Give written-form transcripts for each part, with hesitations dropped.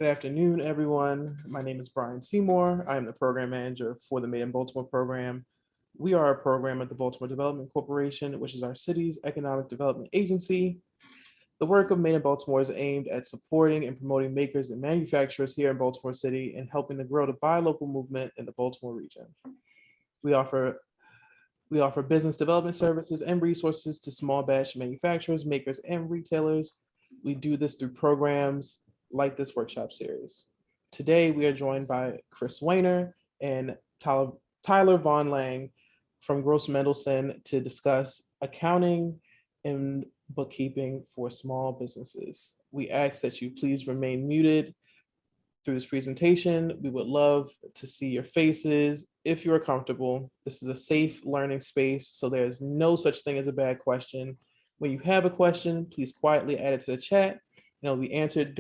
Good afternoon, everyone. My name is Brian Seymour. I am the program manager for the Made in Baltimore program. We are a program at the Baltimore Development Corporation, which is our city's economic development agency. The work of Made in Baltimore is aimed at supporting and promoting makers and manufacturers here in Baltimore City and helping to grow the buy local movement in the Baltimore region. We offer business development services and resources to small batch manufacturers, makers, and retailers. We do this through programs like this workshop series. Today, we are joined by Chris Wehner and Tyler Von Lange from Gross Mendelsohn to discuss accounting and bookkeeping for small businesses. We ask that you please remain muted through this presentation. We would love to see your faces if you are comfortable. This is a safe learning space, so there's no such thing as a bad question. When you have a question, please quietly add it to the chat, and it'll be answered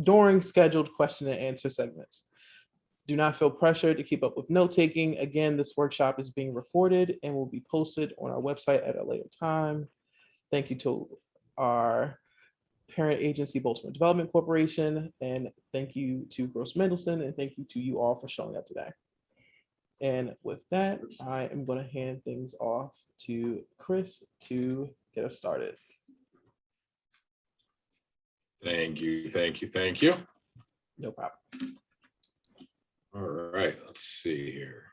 during scheduled question and answer segments. Do not feel pressured to keep up with note taking. Again, this workshop is being recorded and will be posted on our website at a later time. Thank you to our parent agency, Baltimore Development Corporation, and thank you to Gross Mendelsohn, and thank you to you all for showing up today. And with that, I am going to hand things off to Chris to get us started. Thank you, thank you, thank you. No problem. All right, let's see here.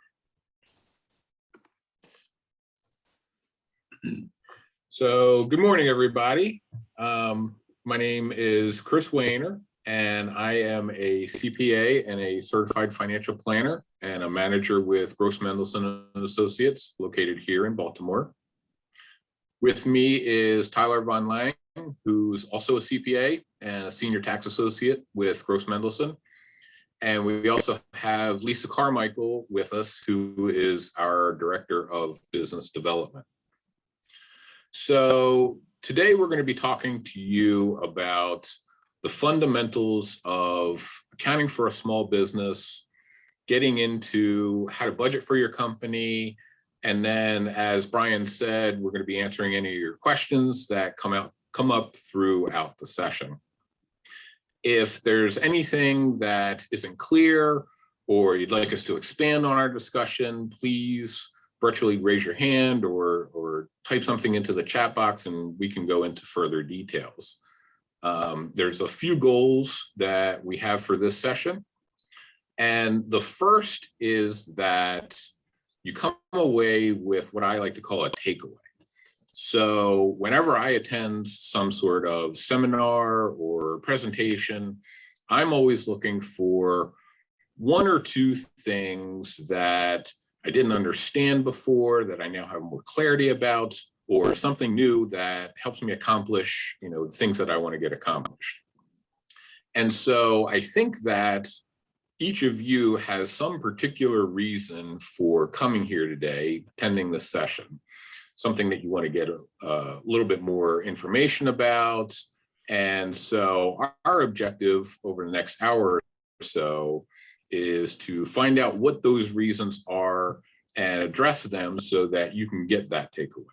So good morning, everybody. My name is Chris Wehner, and I am a CPA and a certified financial planner and a manager with Gross Mendelsohn and Associates located here in Baltimore. With me is Tyler Von Lange, who's also a CPA and a senior tax associate with Gross Mendelsohn. And we also have Lisa Carmichael with us, who is our Director of Business Development. So today we're going to be talking to you about the fundamentals of accounting for a small business, getting into how to budget for your company, and then, as Brian said, we're going to be answering any of your questions that come up throughout the session. If there's anything that isn't clear or you'd like us to expand on our discussion, please virtually raise your hand or type something into the chat box and we can go into further details. There's a few goals that we have for this session. And the first is that you come away with what I like to call a takeaway. So whenever I attend some sort of seminar or presentation, I'm always looking for one or two things that I didn't understand before, that I now have more clarity about, or something new that helps me accomplish, things that I want to get accomplished. And so I think that each of you has some particular reason for coming here today, attending this session, something that you want to get a little bit more information about. And so our objective over the next hour or so is to find out what those reasons are and address them so that you can get that takeaway.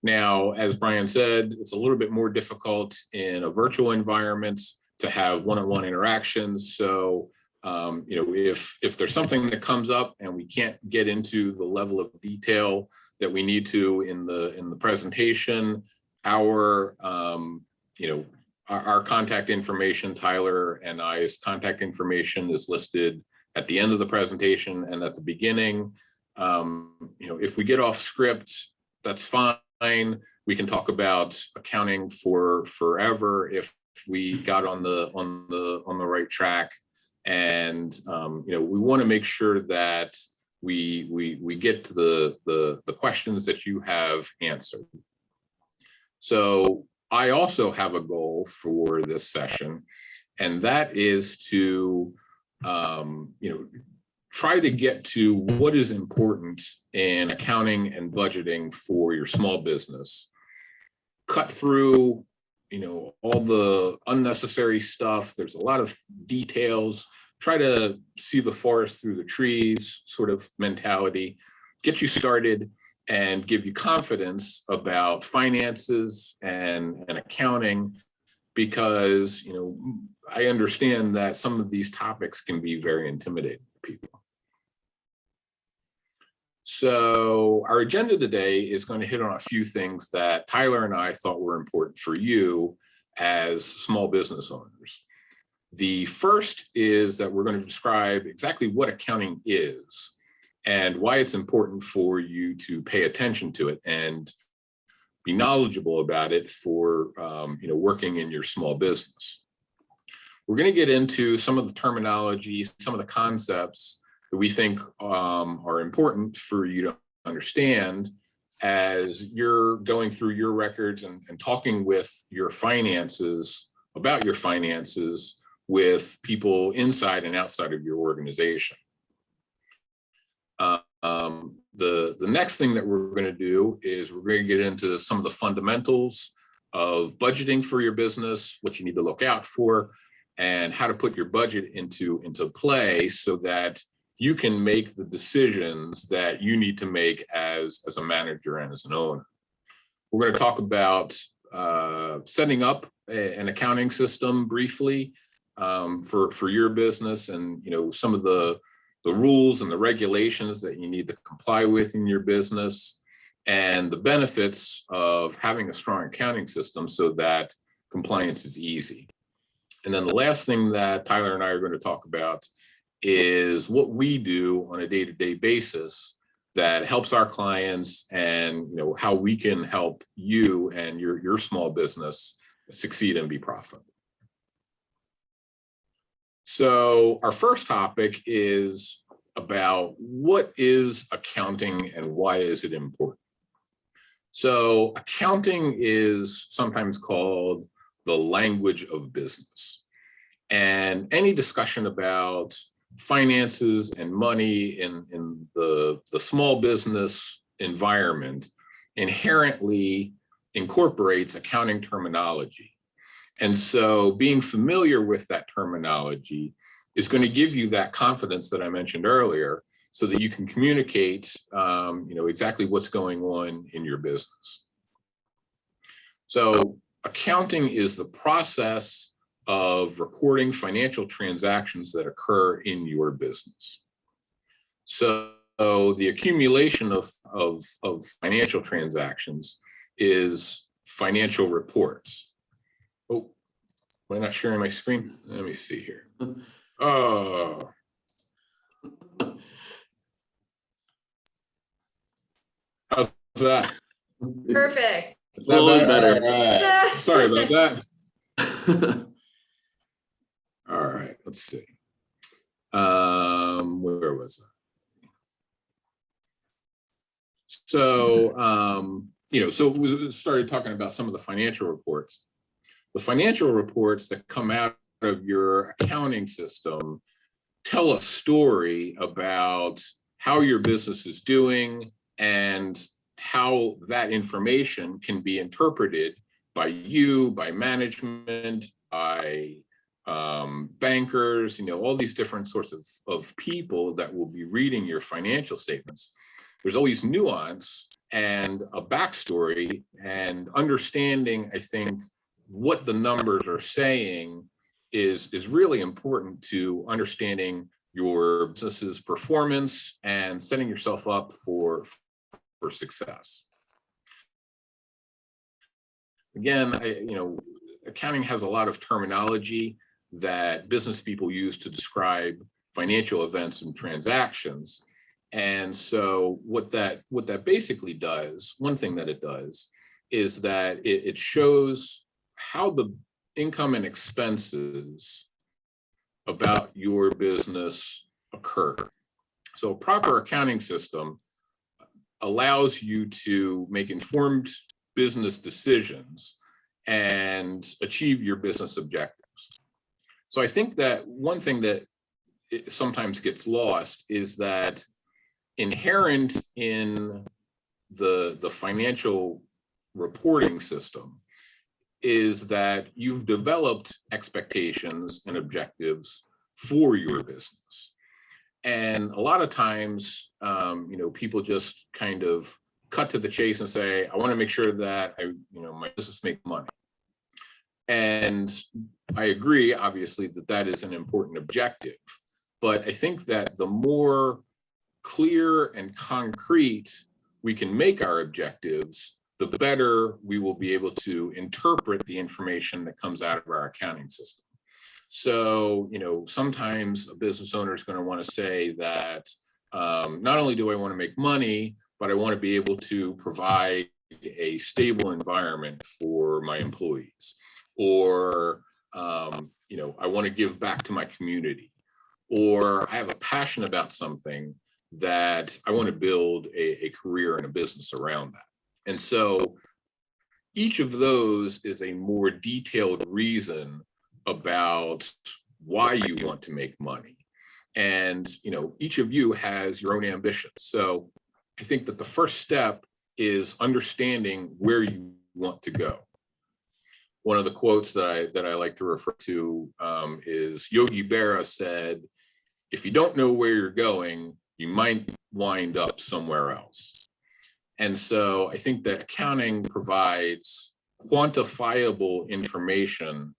Now, as Brian said, it's a little bit more difficult in a virtual environment to have one-on-one interactions. So, if there's something that comes up and we can't get into the level of detail that we need to in the presentation, our contact information, Tyler and I's contact information is listed at the end of the presentation and at the beginning. If we get off script, that's fine. We can talk about accounting for forever if we got on the right track. And we want to make sure that we get to the questions that you have answered. So I also have a goal for this session, and that is to try to get to what is important in accounting and budgeting for your small business. Cut through all the unnecessary stuff. There's a lot of details. Try to see the forest through the trees sort of mentality, get you started and give you confidence about finances and accounting because, I understand that some of these topics can be very intimidating to people. So our agenda today is going to hit on a few things that Tyler and I thought were important for you as small business owners. The first is that we're going to describe exactly what accounting is and why it's important for you to pay attention to it and be knowledgeable about it for working in your small business. We're going to get into some of the terminology, some of the concepts that we think are important for you to understand as you're going through your records and talking with your finances, about your finances, with people inside and outside of your organization. The next thing that we're going to do is we're going to get into some of the fundamentals of budgeting for your business, what you need to look out for, and how to put your budget into play so that you can make the decisions that you need to make as a manager and as an owner. We're going to talk about setting up an accounting system briefly for your business, and some of the rules and the regulations that you need to comply with in your business, and the benefits of having a strong accounting system so that compliance is easy. And then the last thing that Tyler and I are going to talk about is what we do on a day-to-day basis that helps our clients, and how we can help you and your small business succeed and be profitable. So our first topic is about what is accounting and why is it important? So accounting is sometimes called the language of business. And any discussion about finances and money in the small business environment inherently incorporates accounting terminology. And so being familiar with that terminology is going to give you that confidence that I mentioned earlier, so that you can communicate exactly what's going on in your business. So accounting is the process of recording financial transactions that occur in your business. So the accumulation of financial transactions is financial reports. Oh, am I not sharing my screen? Let me see here. Oh. How's that? Perfect. Is that Totally better? better. All right. Sorry about that. All right, let's see. Where was I? So, so we started talking about some of the financial reports. The financial reports that come out of your accounting system tell a story about how your business is doing and how that information can be interpreted by you, by management, by bankers, all these different sorts of people that will be reading your financial statements. There's always nuance and a backstory, and understanding, I think, what the numbers are saying is really important to understanding your business's performance and setting yourself up for success. Again, accounting has a lot of terminology that business people use to describe financial events and transactions. And so what that basically does, one thing that it does, is that it shows how the income and expenses about your business occur. So a proper accounting system allows you to make informed business decisions and achieve your business objectives. So I think that one thing that sometimes gets lost is that inherent in the financial reporting system is that you've developed expectations and objectives for your business. And a lot of times, people just kind of cut to the chase and say, I want to make sure that my business makes money. And I agree, obviously, that that is an important objective. But I think that the more clear and concrete we can make our objectives, the better we will be able to interpret the information that comes out of our accounting system. So, sometimes a business owner is going to want to say that not only do I want to make money, but I want to be able to provide a stable environment for my employees, or I want to give back to my community, or I have a passion about something that I want to build a career and a business around that. And so each of those is a more detailed reason about why you want to make money. And each of you has your own ambitions. So I think that the first step is understanding where you want to go. One of the quotes that I like to refer to is Yogi Berra said, "If you don't know where you're going, you might wind up somewhere else." And so I think that accounting provides quantifiable information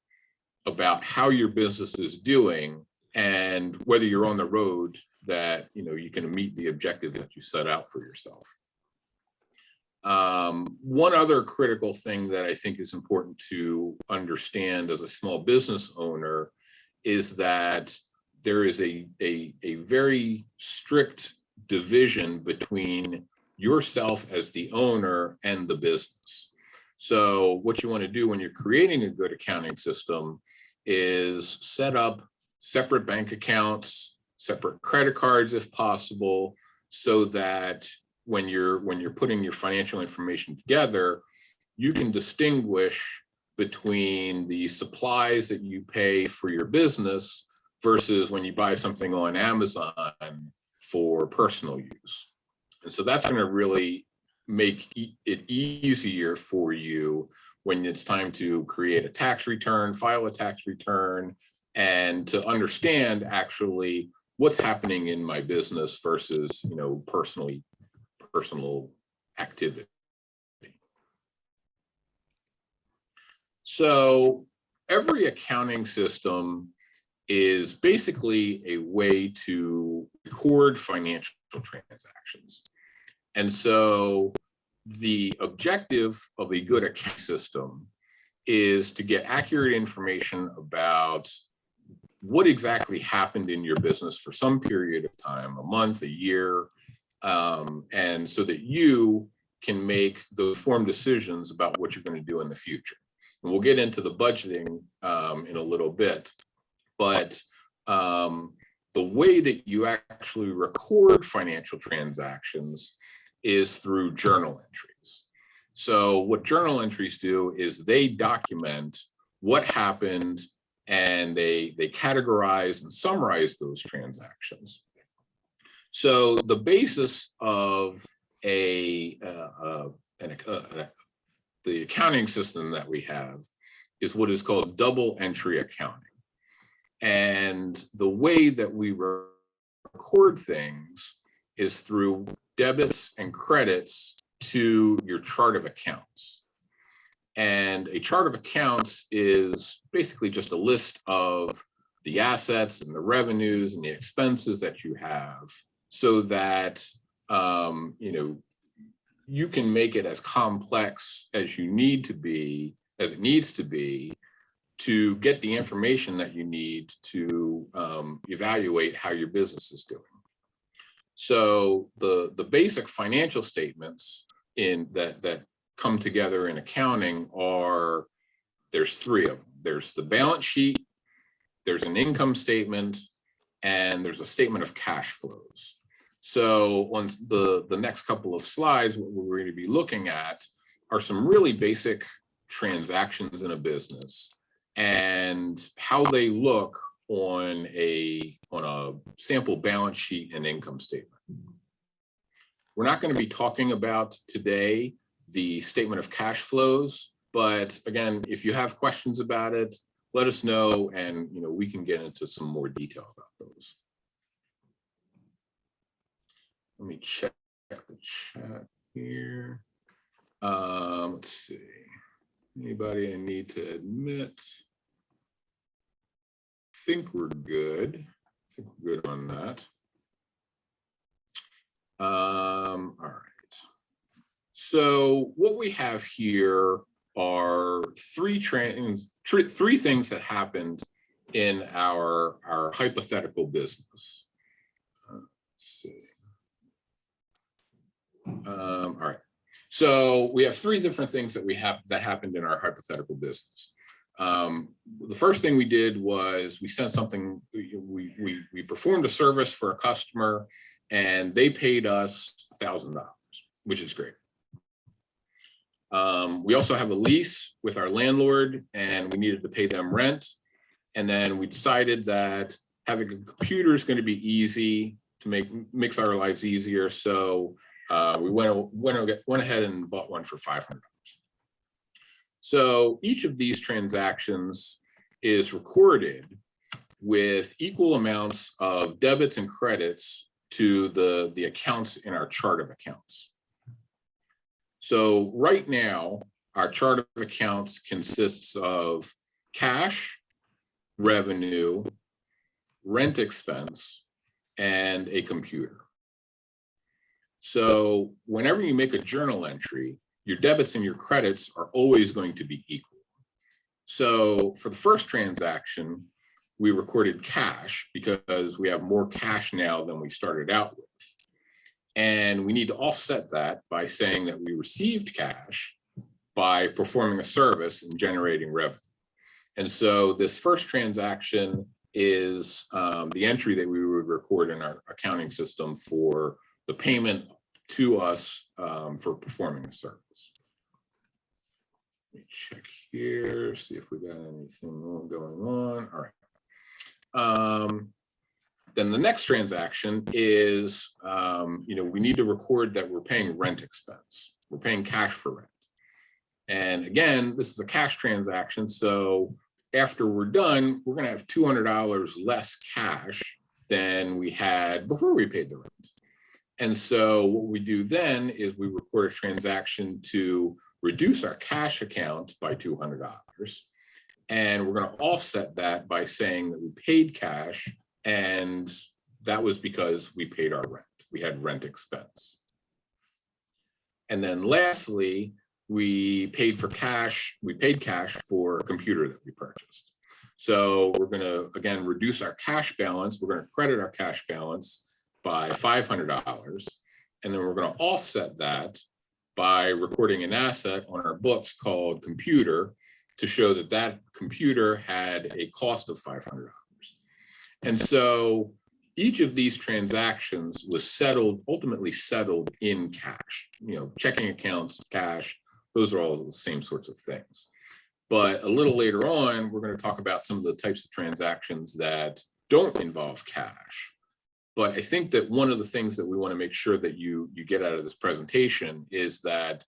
about how your business is doing and whether you're on the road that you can meet the objective that you set out for yourself. One other critical thing that I think is important to understand as a small business owner is that there is a very strict division between yourself as the owner and the business. So what you want to do when you're creating a good accounting system is set up separate bank accounts, separate credit cards if possible, so that when you're putting your financial information together, you can distinguish between the supplies that you pay for your business versus when you buy something on Amazon for personal use. And so that's going to really make it easier for you when it's time to create a tax return, file a tax return, and to understand actually what's happening in my business versus personal activity. So every accounting system is basically a way to record financial transactions. And so the objective of a good accounting system is to get accurate information about what exactly happened in your business for some period of time, a month, a year, and so that you can make the informed decisions about what you're going to do in the future. And we'll get into the budgeting in a little bit, but the way that you actually record financial transactions is through journal entries. So what journal entries do is they document what happened and they categorize and summarize those transactions. So the basis of the accounting system that we have is what is called double entry accounting. And the way that we record things is through debits and credits to your chart of accounts. And a chart of accounts is basically just a list of the assets and the revenues and the expenses that you have, so that you can make it as complex as you need to be, as it needs to be, to get the information that you need to evaluate how your business is doing. So the basic financial statements in that come together in accounting there's three of them. There's the balance sheet, there's an income statement, and there's a statement of cash flows. So on the next couple of slides, what we're going to be looking at are some really basic transactions in a business and how they look on a sample balance sheet and income statement. We're not going to be talking about today the statement of cash flows, but again, if you have questions about it, let us know, and we can get into some more detail about those. Let me check the chat here. Let's see. Anybody I need to admit? I think we're good. I think we're good on that. All right. So what we have here are three things that happened in our hypothetical business. Let's see. All right. So we have three different things that happened in our hypothetical business. The first thing we did was we sent something. We performed a service for a customer, and they paid us $1,000, which is great. We also have a lease with our landlord, and we needed to pay them rent. And then we decided that having a computer is going to be easy to makes our lives easier. So we went ahead and bought one for $500. So each of these transactions is recorded with equal amounts of debits and credits to the accounts in our chart of accounts. So right now, our chart of accounts consists of cash, revenue, rent expense, and a computer. So whenever you make a journal entry, your debits and your credits are always going to be equal. So for the first transaction, we recorded cash because we have more cash now than we started out with. And we need to offset that by saying that we received cash by performing a service and generating revenue. And so this first transaction is the entry that we would record in our accounting system for the payment to us for performing a service. Let me check here, see if we got anything going on. All right. Then the next transaction is, we need to record that we're paying rent expense. We're paying cash for rent. And again, this is a cash transaction. So after we're done, we're going to have $200 less cash than we had before we paid the rent. And so what we do then is we record a transaction to reduce our cash account by $200. And we're going to offset that by saying that we paid cash, and that was because we paid our rent. We had rent expense. And then lastly, we paid cash for a computer that we purchased. So we're going to, again, reduce our cash balance. We're going to credit our cash balance by $500. And then we're going to offset that by recording an asset on our books called computer to show that that computer had a cost of $500. And so each of these transactions was ultimately settled in cash, checking accounts, cash, those are all the same sorts of things. But a little later on, we're going to talk about some of the types of transactions that don't involve cash. But I think that one of the things that we want to make sure that you get out of this presentation is that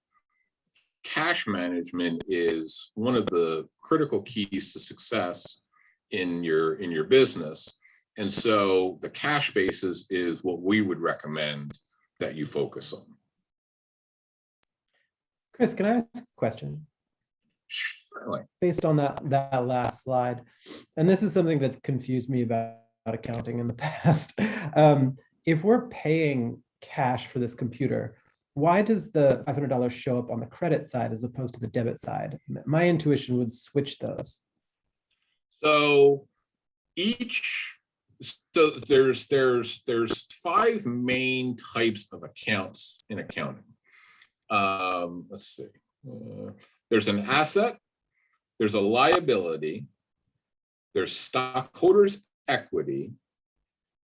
cash management is one of the critical keys to success in your business. And so the cash basis is what we would recommend that you focus on. Chris, can I ask a question? Certainly. Based on that last slide, and this is something that's confused me about accounting in the past. If we're paying cash for this computer, why does the $500 show up on the credit side as opposed to the debit side? My intuition would switch those. So there's 5 main types of accounts in accounting. Let's see. There's an asset, there's a liability, there's stockholders' equity,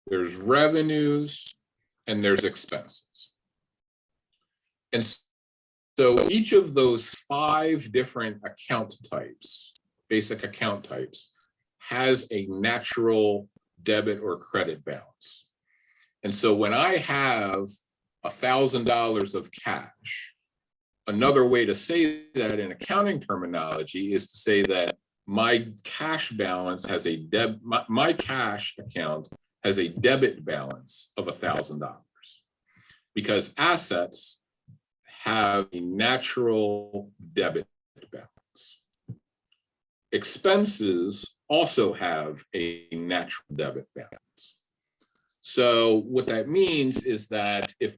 there's revenues, and there's expenses. And so each of those 5 different account types, basic account types, has a natural debit or credit balance. And so when I have $1,000 of cash, another way to say that in accounting terminology is to say that my cash balance has my cash account has a debit balance of $1,000 because assets have a natural debit balance. expenses also have a natural debit balance. So what that means is that if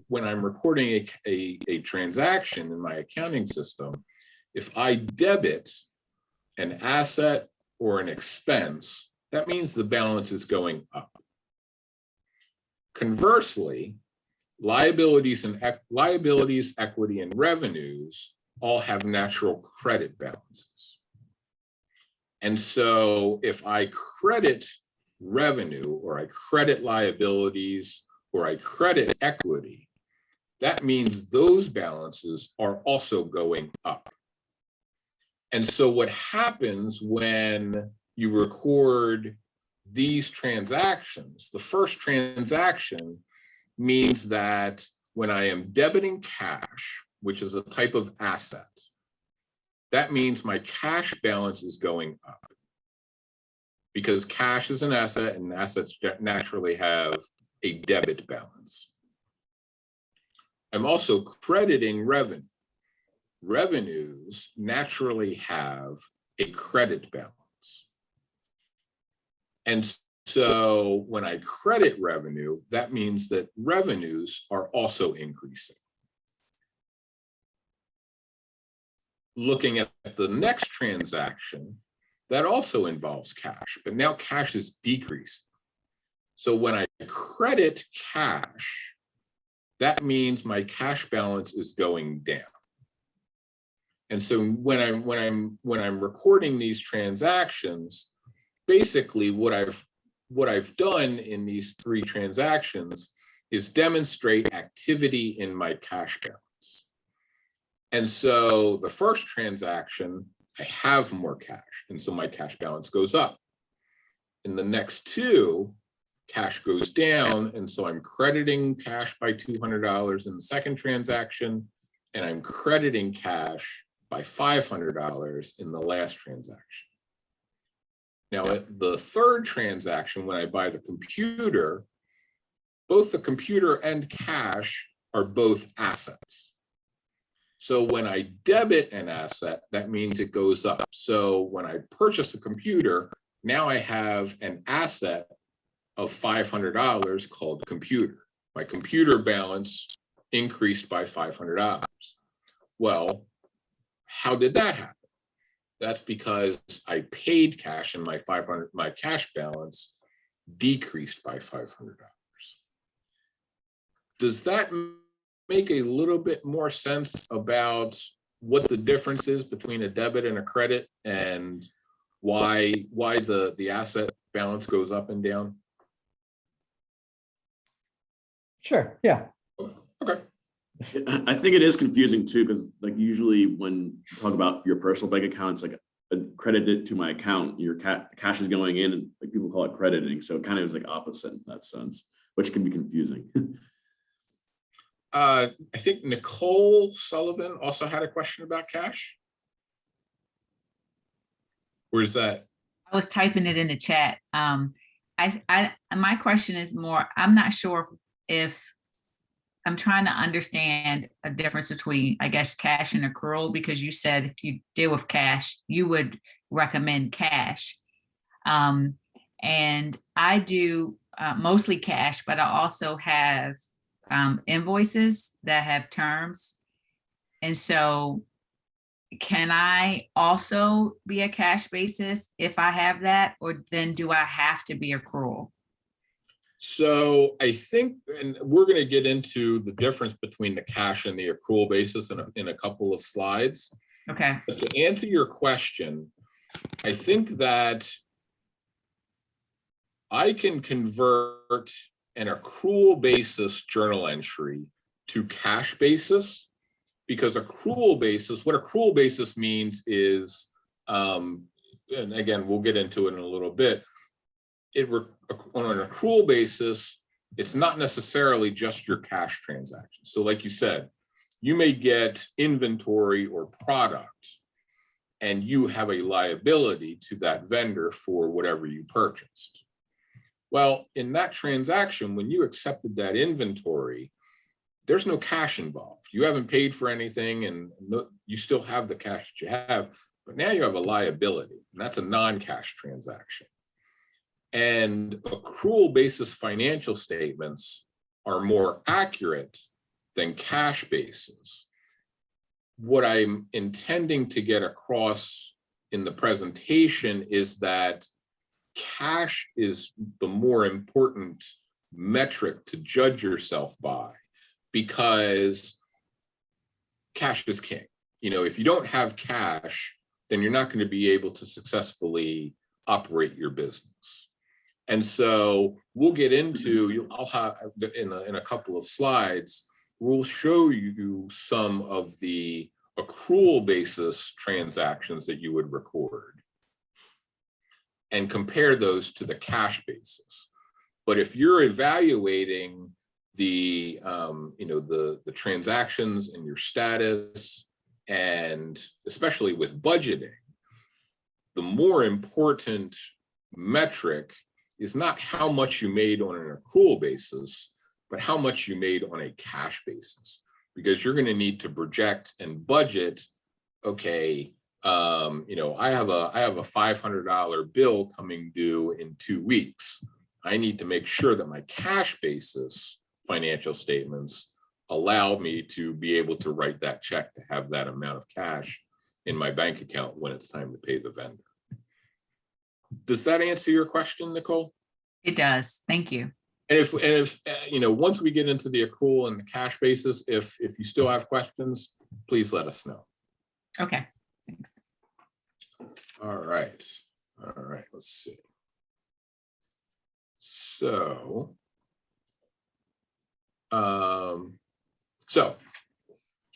when I'm recording a transaction in my accounting system, if I debit an asset or an expense, that means the balance is going up. Conversely, liabilities, equity, and revenues all have natural credit balances. And so if I credit revenue, or I credit liabilities, or I credit equity, that means those balances are also going up. And so what happens when you record these transactions, the first transaction means that when I am debiting cash, which is a type of asset, that means my cash balance is going up, because cash is an asset and assets naturally have a debit balance. I'm also crediting revenue. Revenues naturally have a credit balance. And so when I credit revenue, that means that revenues are also increasing. Looking at the next transaction, that also involves cash, but now cash is decreasing. So when I credit cash, that means my cash balance is going down. And so when I'm recording these transactions, basically what I've done in these three transactions is demonstrate activity in my cash balance. And so the first transaction, I have more cash, and so my cash balance goes up. In the next two, cash goes down, and so I'm crediting cash by $200 in the second transaction, and I'm crediting cash by $500 in the last transaction. Now, at the third transaction, when I buy the computer, both the computer and cash are both assets. So when I debit an asset, that means it goes up. So when I purchase a computer, now I have an asset of $500 called computer. My computer balance increased by $500. Well, how did that happen? That's because I paid cash and my cash balance decreased by $500. Does that make a little bit more sense about what the difference is between a debit and a credit, and why the asset balance goes up and down? Sure, yeah. Okay. I think it is confusing too, because like usually when you talk about your personal bank account, it's like credited to my account, your cash is going in, and like people call it crediting. So it kind of is like opposite in that sense, which can be confusing. I think Nicole Sullivan also had a question about cash. Where's that? I was typing it in the chat. My question is more, I'm not sure if I'm trying to understand a difference between, I guess, cash and accrual, because you said if you deal with cash, you would recommend cash. And I do mostly cash, but I also have invoices that have terms. And so can I also be a cash basis if I have that, or then do I have to be accrual? So I think, and we're going to get into the difference between the cash and the accrual basis in a couple of slides. Okay. But to answer your question, I think that I can convert an accrual basis journal entry to cash basis, because accrual basis, what accrual basis means is, and again, we'll get into it in a little bit, on an accrual basis, it's not necessarily just your cash transactions. So like you said, you may get inventory or product and you have a liability to that vendor for whatever you purchased. Well, in that transaction, when you accepted that inventory, there's no cash involved. You haven't paid for anything, and you still have the cash that you have, But now you have a liability, and that's a non-cash transaction. And accrual basis financial statements are more accurate than cash basis. What I'm intending to get across in the presentation is that cash is the more important metric to judge yourself by, because cash is king. You know, if you don't have cash, then you're not going to be able to successfully operate your business. And so we'll get into, I'll have in a couple of slides, we'll show you some of the accrual basis transactions that you would record and compare those to the cash basis. But if you're evaluating the the transactions and your status, and especially with budgeting, the more important metric is not how much you made on an accrual basis, but how much you made on a cash basis, because you're going to need to project and budget. Okay, I have a $500 bill coming due in 2 weeks. I need to make sure that my cash basis financial statements allow me to be able to write that check, to have that amount of cash in my bank account when it's time to pay the vendor. Does that answer your question, Nicole? It does. Thank you. And if once we get into the accrual and the cash basis, if you still have questions, please let us know. Okay, thanks. All right, let's see. So,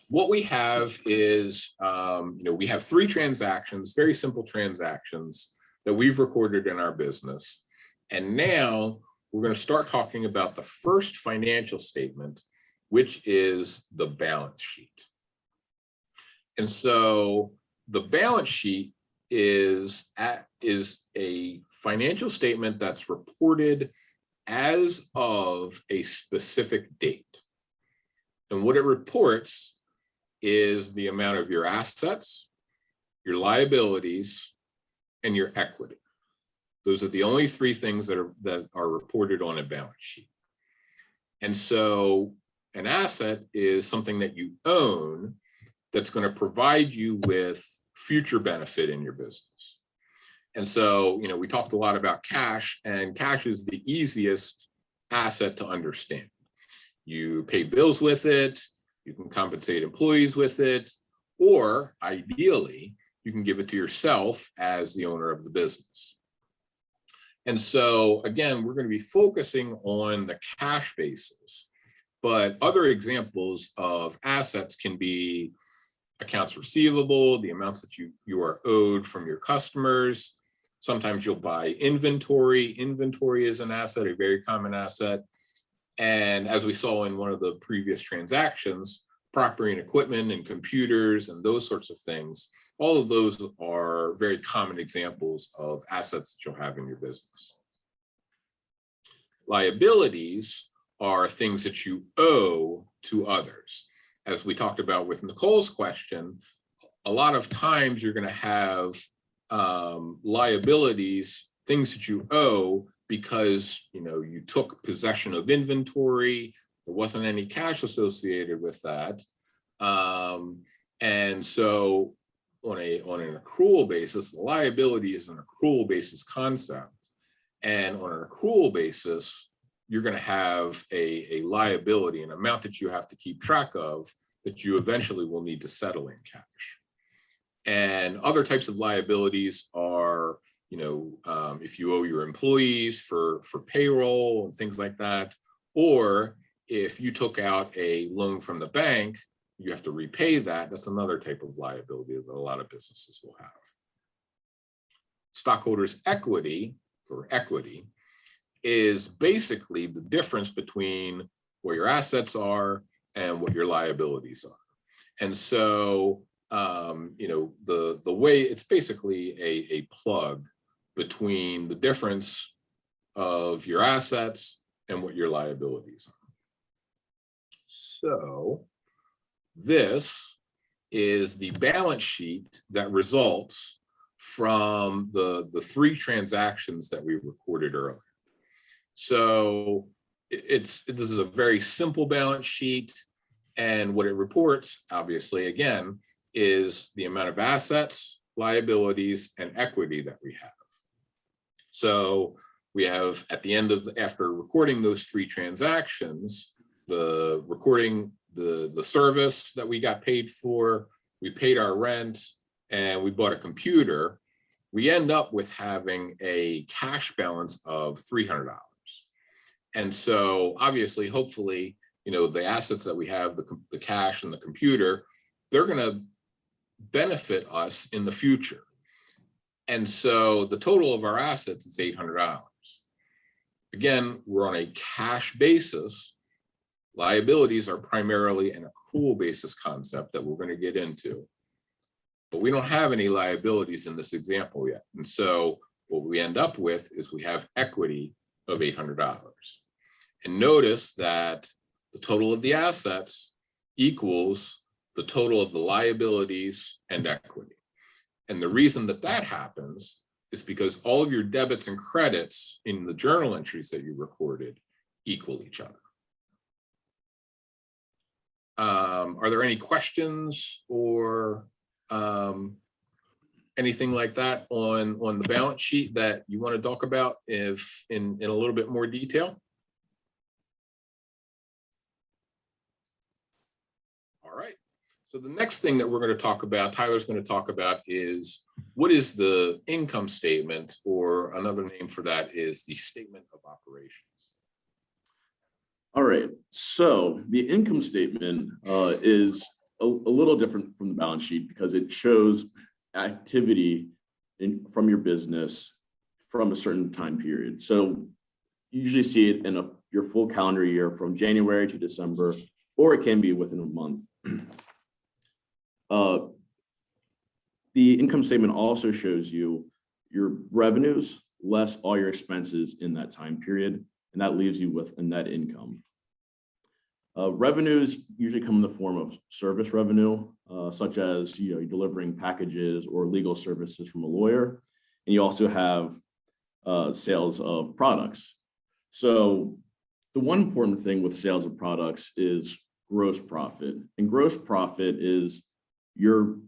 what we have is, we have 3 transactions, very simple transactions that we've recorded in our business. And now we're going to start talking about the first financial statement, which is the balance sheet. And so the balance sheet is a financial statement that's reported as of a specific date. And what it reports is the amount of your assets, your liabilities, and your equity. Those are the only 3 things that are reported on a balance sheet. And so an asset is something that you own that's going to provide you with future benefit in your business. And so, we talked a lot about cash, and cash is the easiest asset to understand. You pay bills with it, you can compensate employees with it, or ideally, you can give it to yourself as the owner of the business. And so, again, we're going to be focusing on the cash basis, but other examples of assets can be accounts receivable, the amounts that you are owed from your customers. Sometimes you'll buy inventory. Inventory is an asset, a very common asset. And as we saw in one of the previous transactions, property and equipment and computers and those sorts of things, all of those are very common examples of assets that you'll have in your business. Liabilities are things that you owe to others. As we talked about with Nicole's question, a lot of times you're going to have liabilities, things that you owe because you took possession of inventory. There wasn't any cash associated with that. And so on an accrual basis, liability is an accrual basis concept. And on an accrual basis, you're going to have a liability, an amount that you have to keep track of that you eventually will need to settle in cash. And other types of liabilities are, if you owe your employees for payroll and things like that, or if you took out a loan from the bank, you have to repay that. That's another type of liability that a lot of businesses will have. Stockholders' equity, or equity, is basically the difference between what your assets are and what your liabilities are. And so, the way it's basically a plug between the difference of your assets and what your liabilities are. So this is the balance sheet that results from the three transactions that we recorded earlier. So this is a very simple balance sheet, and what it reports, obviously, again, is the amount of assets, liabilities, and equity that we have. So we have, at the end of after recording those three transactions, the recording the service that we got paid for, we paid our rent, and we bought a computer, we end up with having a cash balance of $300. And so obviously, hopefully, the assets that we have, the cash and the computer, they're going to benefit us in the future. And so the total of our assets is $800. Again, we're on a cash basis. Liabilities are primarily an accrual basis concept that we're going to get into. But we don't have any liabilities in this example yet. And so what we end up with is we have equity of $800. And notice that the total of the assets equals the total of the liabilities and equity. And the reason that that happens is because all of your debits and credits in the journal entries that you recorded equal each other. Are there any questions or anything like that on the balance sheet that you want to talk about if in a little bit more detail? All right. So the next thing that we're going to talk about, Tyler's going to talk about, is what is the income statement, or another name for that is the statement of operations. All right, so the income statement is a little different from the balance sheet because it shows activity from your business from a certain time period. So you usually see it in your full calendar year from January to December, or it can be within a month. The income statement also shows you your revenues less all your expenses in that time period, and that leaves you with a net income. Revenues usually come in the form of service revenue, such as you're delivering packages or legal services from a lawyer, and you also have sales of products. So the one important thing with sales of products is gross profit, and gross profit is your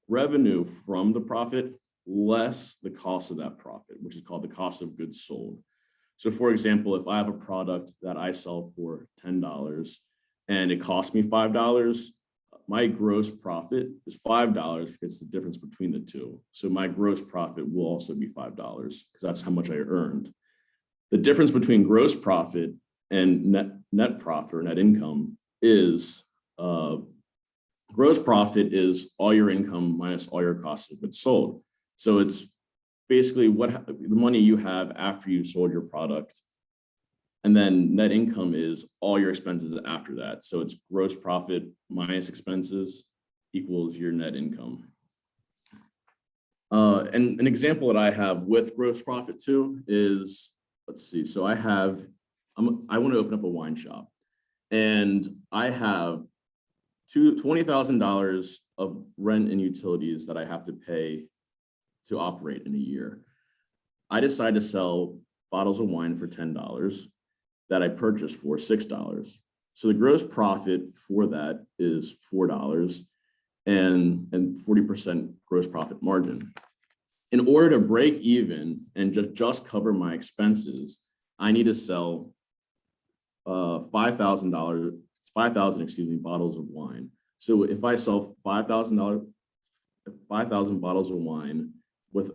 revenue from the profit less the cost of that profit, which is called the cost of goods sold. So for example, if I have a product that I sell for $10 and it costs me $5, my gross profit is $5 because it's the difference between the two. So my gross profit will also be $5 because that's how much I earned. The difference between gross profit and net profit or net income is gross profit is all your income minus all your costs of goods sold. So it's basically the money you have after you sold your product. And then net income is all your expenses after that. So it's gross profit minus expenses equals your net income. And an example that I have with gross profit too is, let's see. So I want to open up a wine shop, and I have $20,000 of rent and utilities that I have to pay to operate in a year. I decide to sell bottles of wine for $10 that I purchased for $6. So the gross profit for that is $4 and 40% gross profit margin. In order to break even and just cover my expenses, I need to sell 5,000 bottles of wine. So if I sell 5,000 bottles of wine with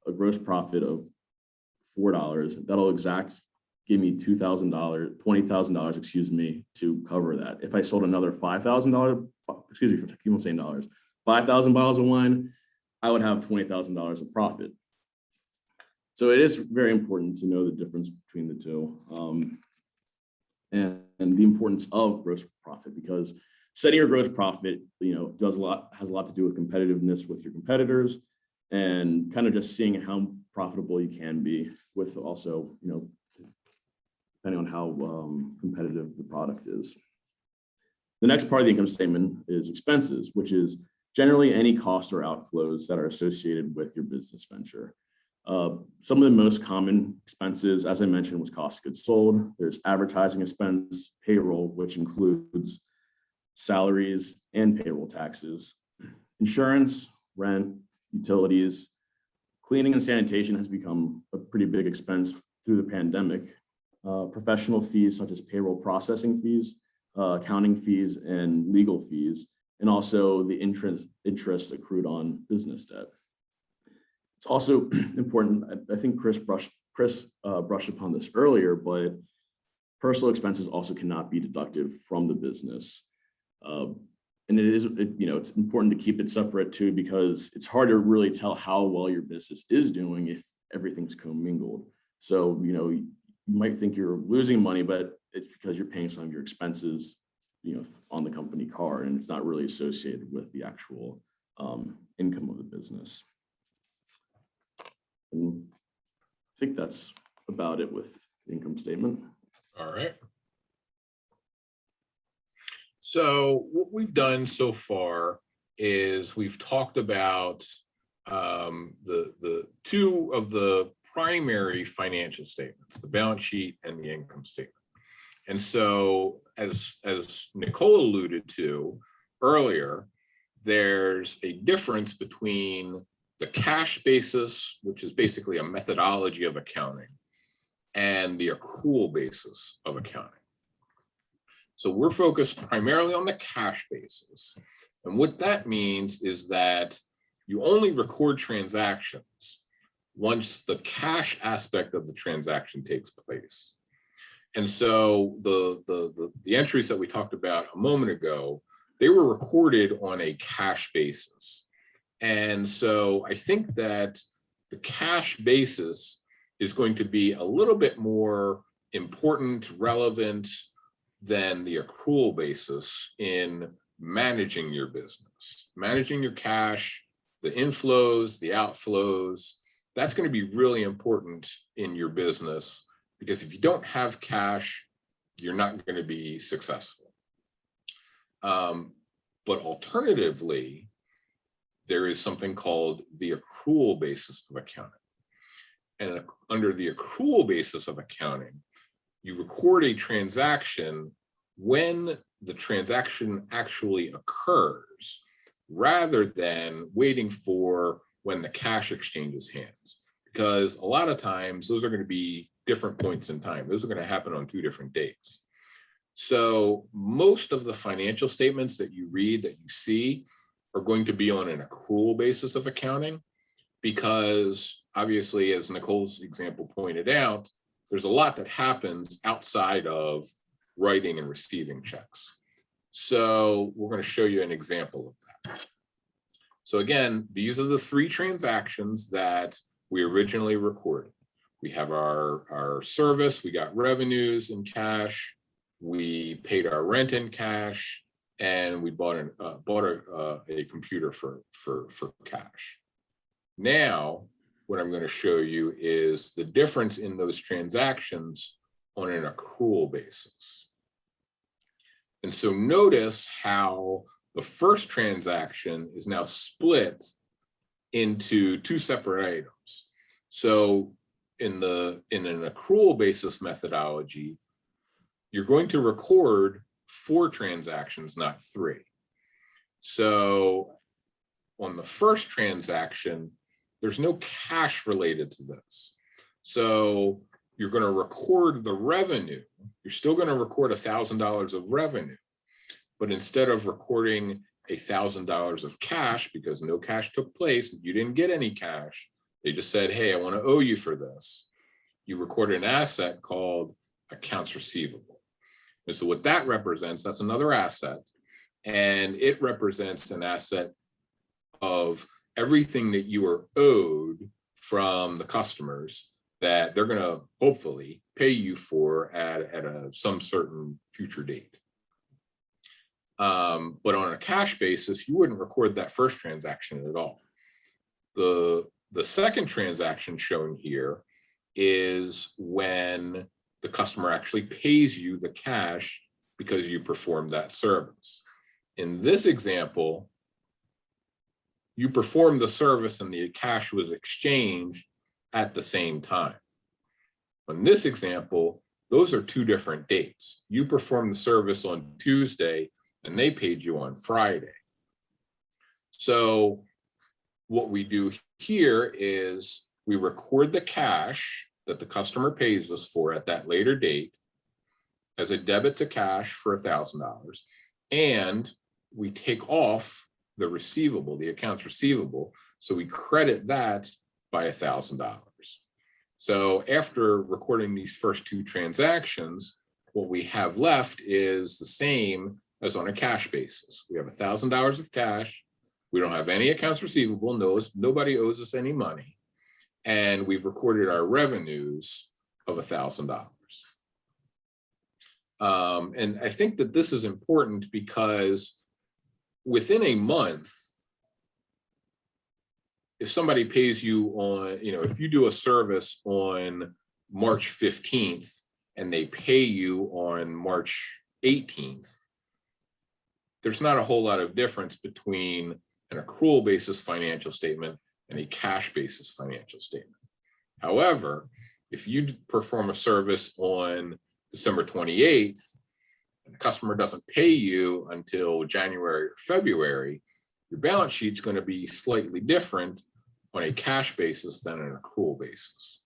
a gross profit of $4, that'll give me $20,000, to cover that. If I sold another $5,000, keep on saying dollars, 5,000 bottles of wine, I would have $20,000 of profit. So it is very important to know the difference between the two, and the importance of gross profit, because setting your gross profit, has a lot to do with competitiveness with your competitors, and kind of just seeing how profitable you can be with also, depending on how competitive the product is. The next part of the income statement is expenses, which is generally any costs or outflows that are associated with your business venture. Some of the most common expenses, as I mentioned, was cost of goods sold. There's advertising expense, payroll, which includes salaries and payroll taxes, insurance, rent, utilities. Cleaning and sanitation has become a pretty big expense through the pandemic. Professional fees such as payroll processing fees, accounting fees, and legal fees, and also the interest accrued on business debt. It's also important, I think Chris brushed upon this earlier, but personal expenses also cannot be deducted from the business. And it's important to keep it separate too, because it's hard to really tell how well your business is doing if everything's commingled. So, you might think you're losing money, but it's because you're paying some of your expenses, on the company card, and it's not really associated with the actual income of the business. And I think that's about it with the income statement. All right. So what we've done so far is we've talked about the two of the primary financial statements, the balance sheet and the income statement. And so as Nicole alluded to earlier, there's a difference between the cash basis, which is basically a methodology of accounting, and the accrual basis of accounting. So we're focused primarily on the cash basis. And what that means is that you only record transactions once the cash aspect of the transaction takes place. And so the entries that we talked about a moment ago, they were recorded on a cash basis. And so I think that the cash basis is going to be a little bit more important, relevant than the accrual basis in managing your business, managing your cash, the inflows, the outflows. That's going to be really important in your business, because if you don't have cash, you're not going to be successful. But alternatively, there is something called the accrual basis of accounting. And under the accrual basis of accounting, you record a transaction when the transaction actually occurs, rather than waiting for when the cash exchanges hands. Because a lot of times those are going to be different points in time. Those are going to happen on 2 different dates. So most of the financial statements that you read, that you see, are going to be on an accrual basis of accounting, because obviously, as Nicole's example pointed out, there's a lot that happens outside of writing and receiving checks. So we're going to show you an example of that. So again, these are the 3 transactions that we originally recorded. We have our service, we got revenues in cash, we paid our rent in cash, and we bought a computer for cash. Now, what I'm going to show you is the difference in those transactions on an accrual basis. And so notice how the first transaction is now split into 2 separate items. So in an accrual basis methodology, you're going to record 4 transactions, not 3. So on the first transaction, there's no cash related to this. So you're going to record the revenue. You're still going to record $1,000 of revenue, but instead of recording $1,000 of cash, because no cash took place, you didn't get any cash, they just said, hey, I want to owe you for this. You record an asset called accounts receivable. And so what that represents, that's another asset, and it represents an asset of everything that you are owed from the customers that they're going to hopefully pay you for at some certain future date. But on a cash basis, you wouldn't record that first transaction at all. The second transaction shown here is when the customer actually pays you the cash because you performed that service. In this example, you performed the service and the cash was exchanged at the same time. In this example, those are two different dates. You performed the service on Tuesday and they paid you on Friday. So what we do here is we record the cash that the customer pays us for at that later date as a debit to cash for $1,000, and we take off the receivable, the accounts receivable. So we credit that by $1,000. So after recording these first two transactions, what we have left is the same as on a cash basis. We have $1,000 of cash. We don't have any accounts receivable. Nobody owes us any money. And we've recorded our revenues of $1,000. And I think that this is important because within a month, if somebody pays you on, if you do a service on March 15th and they pay you on March 18th, there's not a whole lot of difference between an accrual basis financial statement and a cash basis financial statement. However, if you perform a service on December 28th, and the customer doesn't pay you until January or February, your balance sheet's going to be slightly different on a cash basis than an accrual basis.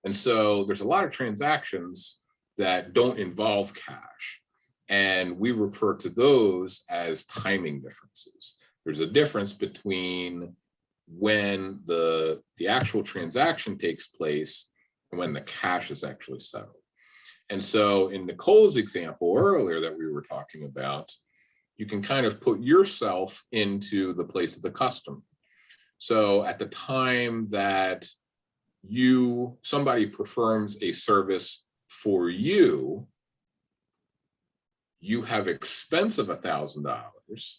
And so there's a lot of transactions that don't involve cash, and we refer to those as timing differences. There's a difference between when the actual transaction takes place and when the cash is actually settled. And so in Nicole's example earlier that we were talking about, you can kind of put yourself into the place of the customer. So at the time that somebody performs a service for you, you have expense of $1,000,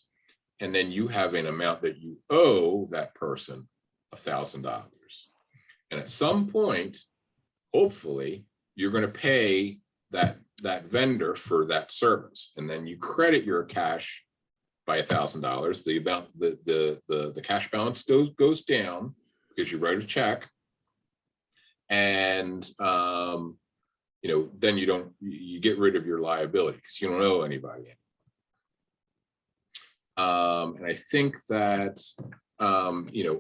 and then you have an amount that you owe that person $1,000. And at some point, hopefully, you're going to pay that vendor for that service, and then you credit your cash by $1,000. The amount, the cash balance goes down because you write a check, and then you get rid of your liability because you don't owe anybody. And I think that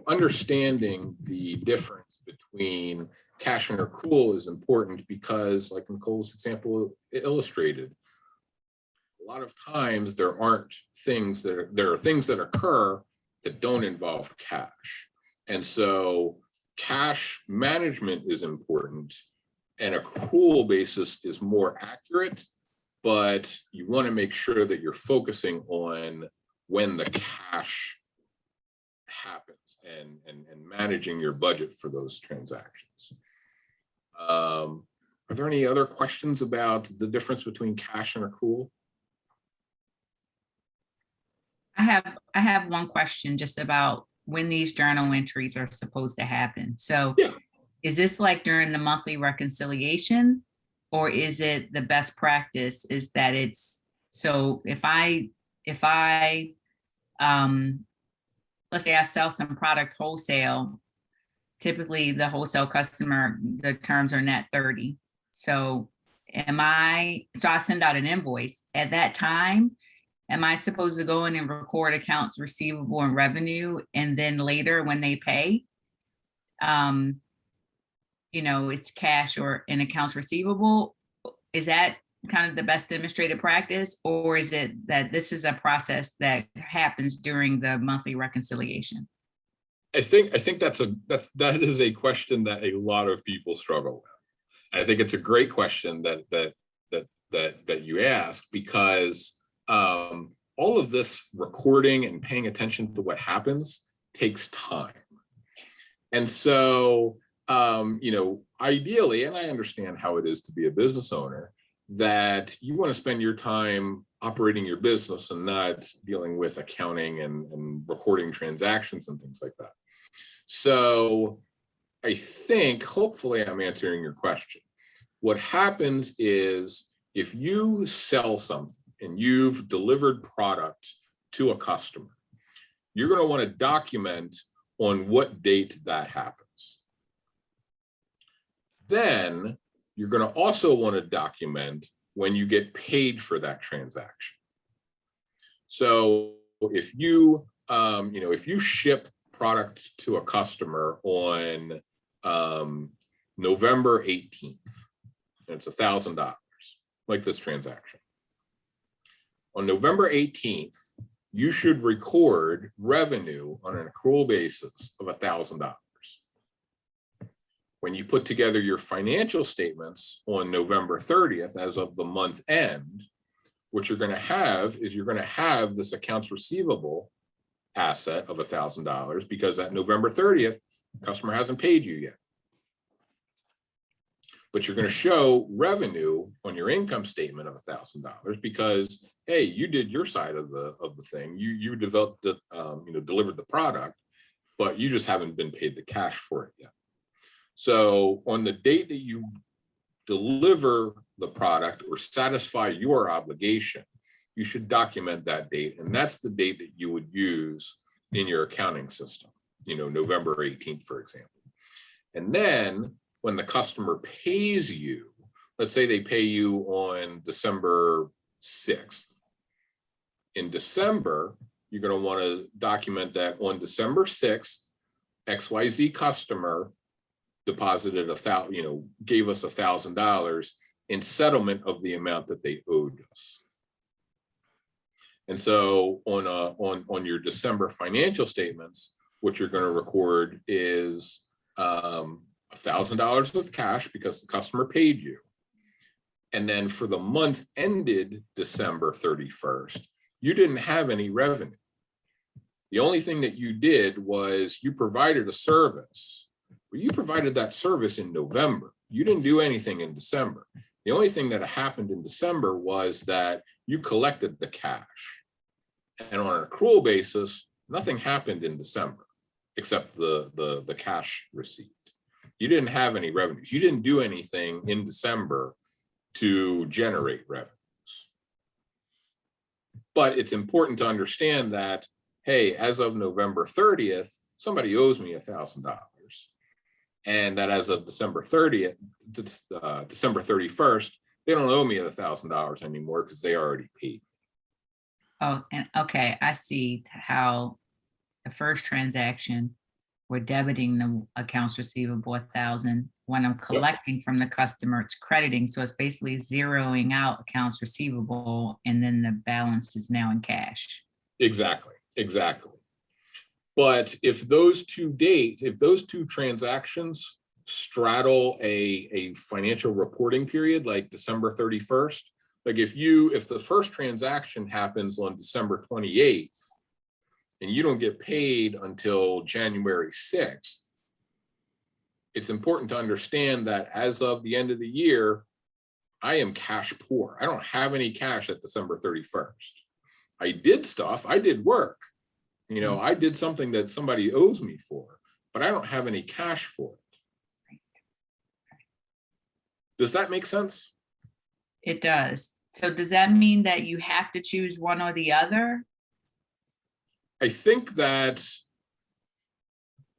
understanding the difference between cash and accrual is important because, like Nicole's example illustrated, a lot of times there are things that occur that don't involve cash. And so cash management is important, and accrual basis is more accurate, but you want to make sure that you're focusing on when the cash happens and managing your budget for those transactions. Are there any other questions about the difference between cash and accrual? I have one question just about when these journal entries are supposed to happen. So Yeah. Is this like during the monthly reconciliation, or is it the best practice is that it's, so if I let's say I sell some product wholesale, typically the wholesale customer, the terms are net 30. So I send out an invoice at that time. Am I supposed to go in and record accounts receivable and revenue, and then later when they pay, it's cash or in accounts receivable? Is that kind of the best demonstrated practice, or is it that this is a process that happens during the monthly reconciliation? I think that is a question that a lot of people struggle with. And I think it's a great question that you ask, because all of this recording and paying attention to what happens takes time. And so, ideally, and I understand how it is to be a business owner, that you want to spend your time operating your business and not dealing with accounting and recording transactions and things like that. So I think, hopefully I'm answering your question. What happens is if you sell something and you've delivered product to a customer, you're going to want to document on what date that happens. Then you're going to also want to document when you get paid for that transaction. So if you, if you ship product to a customer on November 18th, and it's $1,000, like this transaction. On November 18th, you should record revenue on an accrual basis of $1,000. When you put together your financial statements on November 30th, as of the month end, what you're going to have is you're going to have this accounts receivable asset of $1,000 because at November 30th, customer hasn't paid you yet. But you're going to show revenue on your income statement of $1,000 because, hey, you did your side of the thing. You developed the, delivered the product, but you just haven't been paid the cash for it yet. So on the date that you deliver the product or satisfy your obligation, you should document that date. And that's the date that you would use in your accounting system, November 18th, for example. And then when the customer pays you, let's say they pay you on December 6th. In December, you're going to want to document that on December 6th, XYZ customer deposited gave us $1,000 in settlement of the amount that they owed us. And so on your December financial statements, what you're going to record is $1,000 of cash because the customer paid you. And then for the month ended December 31st, you didn't have any revenue. The only thing that you did was you provided a service. Well, you provided that service in November. You didn't do anything in December. The only thing that happened in December was that you collected the cash. And on an accrual basis, nothing happened in December except the cash receipt. You didn't have any revenues. You didn't do anything in December to generate revenues. But it's important to understand that, hey, as of November 30th, somebody owes me $1,000. And that as of December 30th, December 31st, they don't owe me $1,000 anymore because they already paid. Oh, and okay, I see how the first transaction, we're debiting the accounts receivable 1,000. When I'm collecting from the customer, it's crediting. So it's basically zeroing out accounts receivable, and then the balance is now in cash. Exactly. But if those two transactions straddle a financial reporting period, like December 31st, like if the first transaction happens on December 28th, and you don't get paid until January 6th, it's important to understand that as of the end of the year, I am cash poor. I don't have any cash at December 31st. I did stuff, I did work. I did something that somebody owes me for, but I don't have any cash for it. Does that make sense? It does. So does that mean that you have to choose one or the other? I think that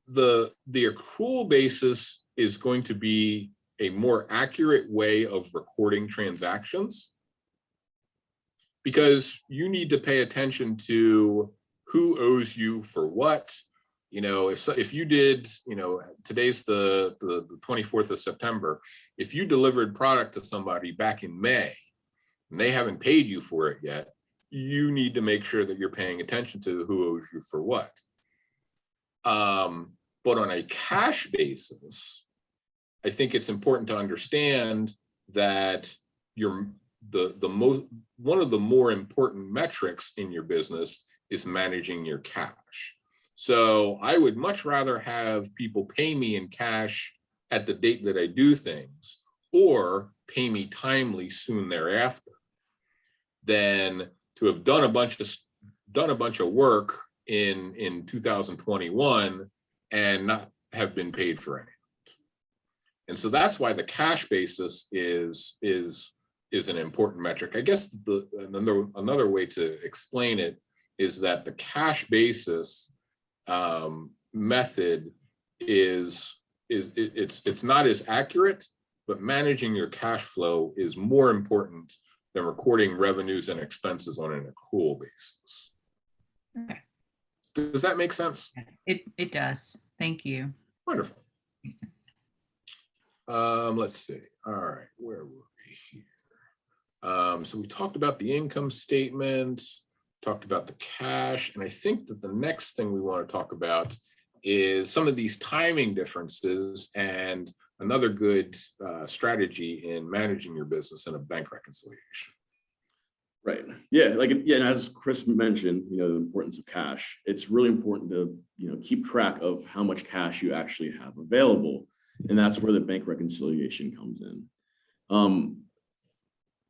the accrual basis is going to be a more accurate way of recording transactions, because you need to pay attention to who owes you for what. If you did, today's the 24th of September, if you delivered product to somebody back in May and they haven't paid you for it yet, you need to make sure that you're paying attention to who owes you for what. But on a cash basis, I think it's important to understand that one of the more important metrics in your business is managing your cash. So I would much rather have people pay me in cash at the date that I do things, or pay me timely soon thereafter, than to have done a bunch of work in 2021 and not have been paid for any. And so that's why the cash basis is is an important metric. I guess another way to explain it is that the cash basis method it's not as accurate, but managing your cash flow is more important than recording revenues and expenses on an accrual basis. Okay. Does that make sense? It does. Thank you. Wonderful. Let's see. All right, where were we here? So we talked about the income statement, talked about the cash, and I think that the next thing we want to talk about is some of these timing differences and another good strategy in managing your business in a bank reconciliation. Right. Yeah. And as Chris mentioned, the importance of cash. It's really important to, keep track of how much cash you actually have available. And that's where the bank reconciliation comes in.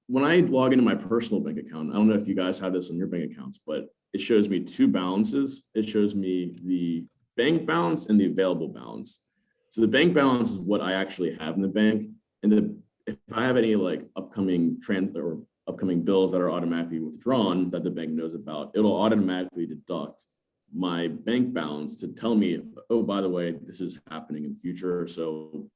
When I log into my personal bank account, I don't know if you guys have this on your bank accounts, but it shows me two balances. It shows me the bank balance and the available balance. So the bank balance is what I actually have in the bank. And if I have any upcoming bills that are automatically withdrawn that the bank knows about, it'll automatically deduct my bank balance to tell me, oh, by the way, this is happening in the future. So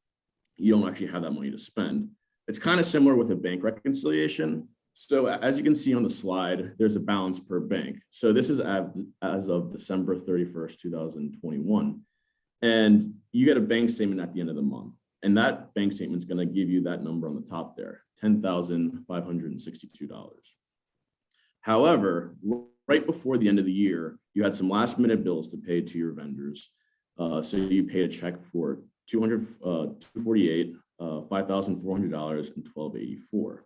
you don't actually have that money to spend. It's kind of similar with a bank reconciliation. So as you can see on the slide, there's a balance per bank. So this is as of December 31st, 2021. And you get a bank statement at the end of the month. And that bank statement is going to give you that number on the top there, $10,562. However, right before the end of the year, you had some last minute bills to pay to your vendors. So you paid a check for $248, $5,400 and $1,284.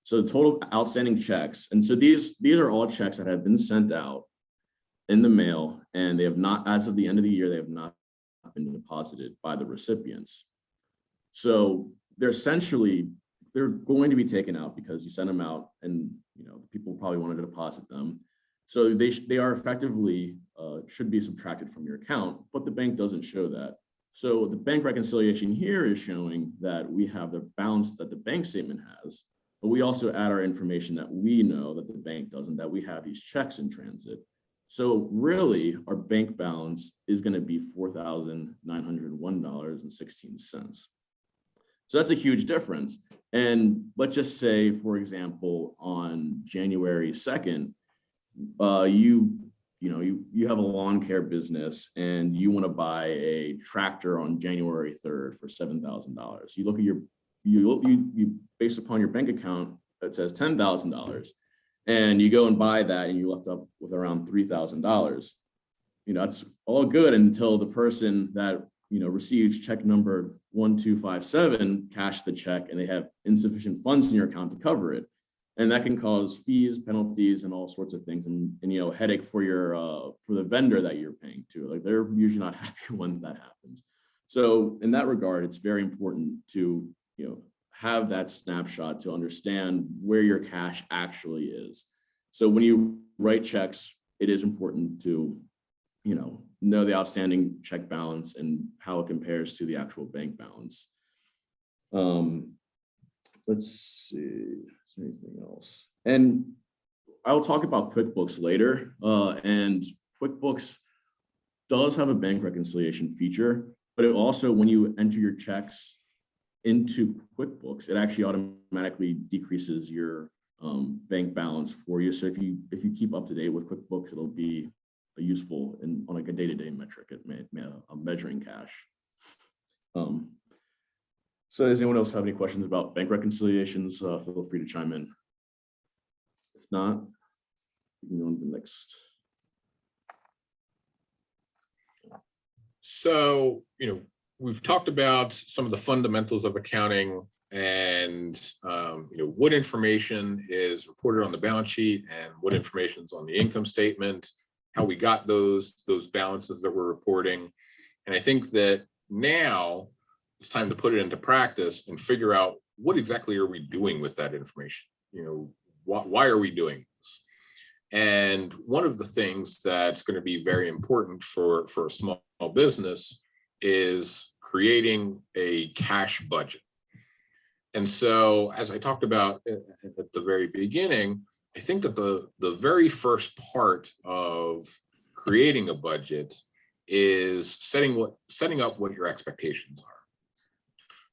So the total outstanding checks. And so these are all checks that have been sent out in the mail, and they have not, as of the end of the year, they have not been deposited by the recipients. So they're going to be taken out because you sent them out, and people probably wanted to deposit them. So they are effectively should be subtracted from your account, but the bank doesn't show that. So the bank reconciliation here is showing that we have the balance that the bank statement has, but we also add our information that we know that the bank doesn't, that we have these checks in transit. So really, our bank balance is going to be $4,901.16. So that's a huge difference. And let's just say, for example, on January 2nd, you have a lawn care business and you want to buy a tractor on January 3rd for $7,000. You look at you based upon your bank account, it says $10,000. And you go and buy that and you left up with around $3,000. That's all good until the person that, receives check number 1257 cash the check and they have insufficient funds in your account to cover it. And that can cause fees, penalties, and all sorts of things, and headache for the vendor that you're paying to. Like, they're usually not happy when that happens. So in that regard, it's very important to have that snapshot to understand where your cash actually is. So when you write checks, it is important to know the outstanding check balance and how it compares to the actual bank balance. Let's see, is there anything else? And I'll talk about QuickBooks later. And QuickBooks does have a bank reconciliation feature, but it also, when you enter your checks into QuickBooks, it actually automatically decreases your bank balance for you. So if you keep up to date with QuickBooks, it'll be useful on a day-to-day metric at measuring cash. So does anyone else have any questions about bank reconciliations? Feel free to chime in. If not, we can go on to the next. So, we've talked about some of the fundamentals of accounting and, what information is reported on the balance sheet and what information is on the income statement, how we got those balances that we're reporting. And I think that now it's time to put it into practice and figure out what exactly are we doing with that information? Why are we doing this? And one of the things that's going to be very important for a small business is creating a cash budget. And so, as I talked about at the very beginning, I think that the very first part of creating a budget is setting up what your expectations are.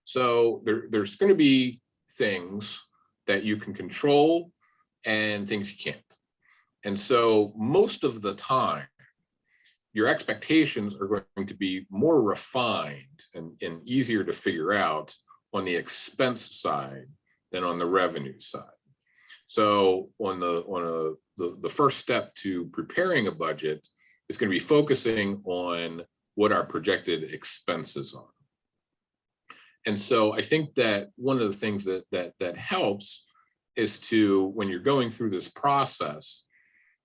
So there's going to be things that you can control and things you can't. And so most of the time, your expectations are going to be more refined and easier to figure out on the expense side than on the revenue side. So on the first step to preparing a budget is going to be focusing on what our projected expenses are. And so I think that one of the things that helps is to, when you're going through this process,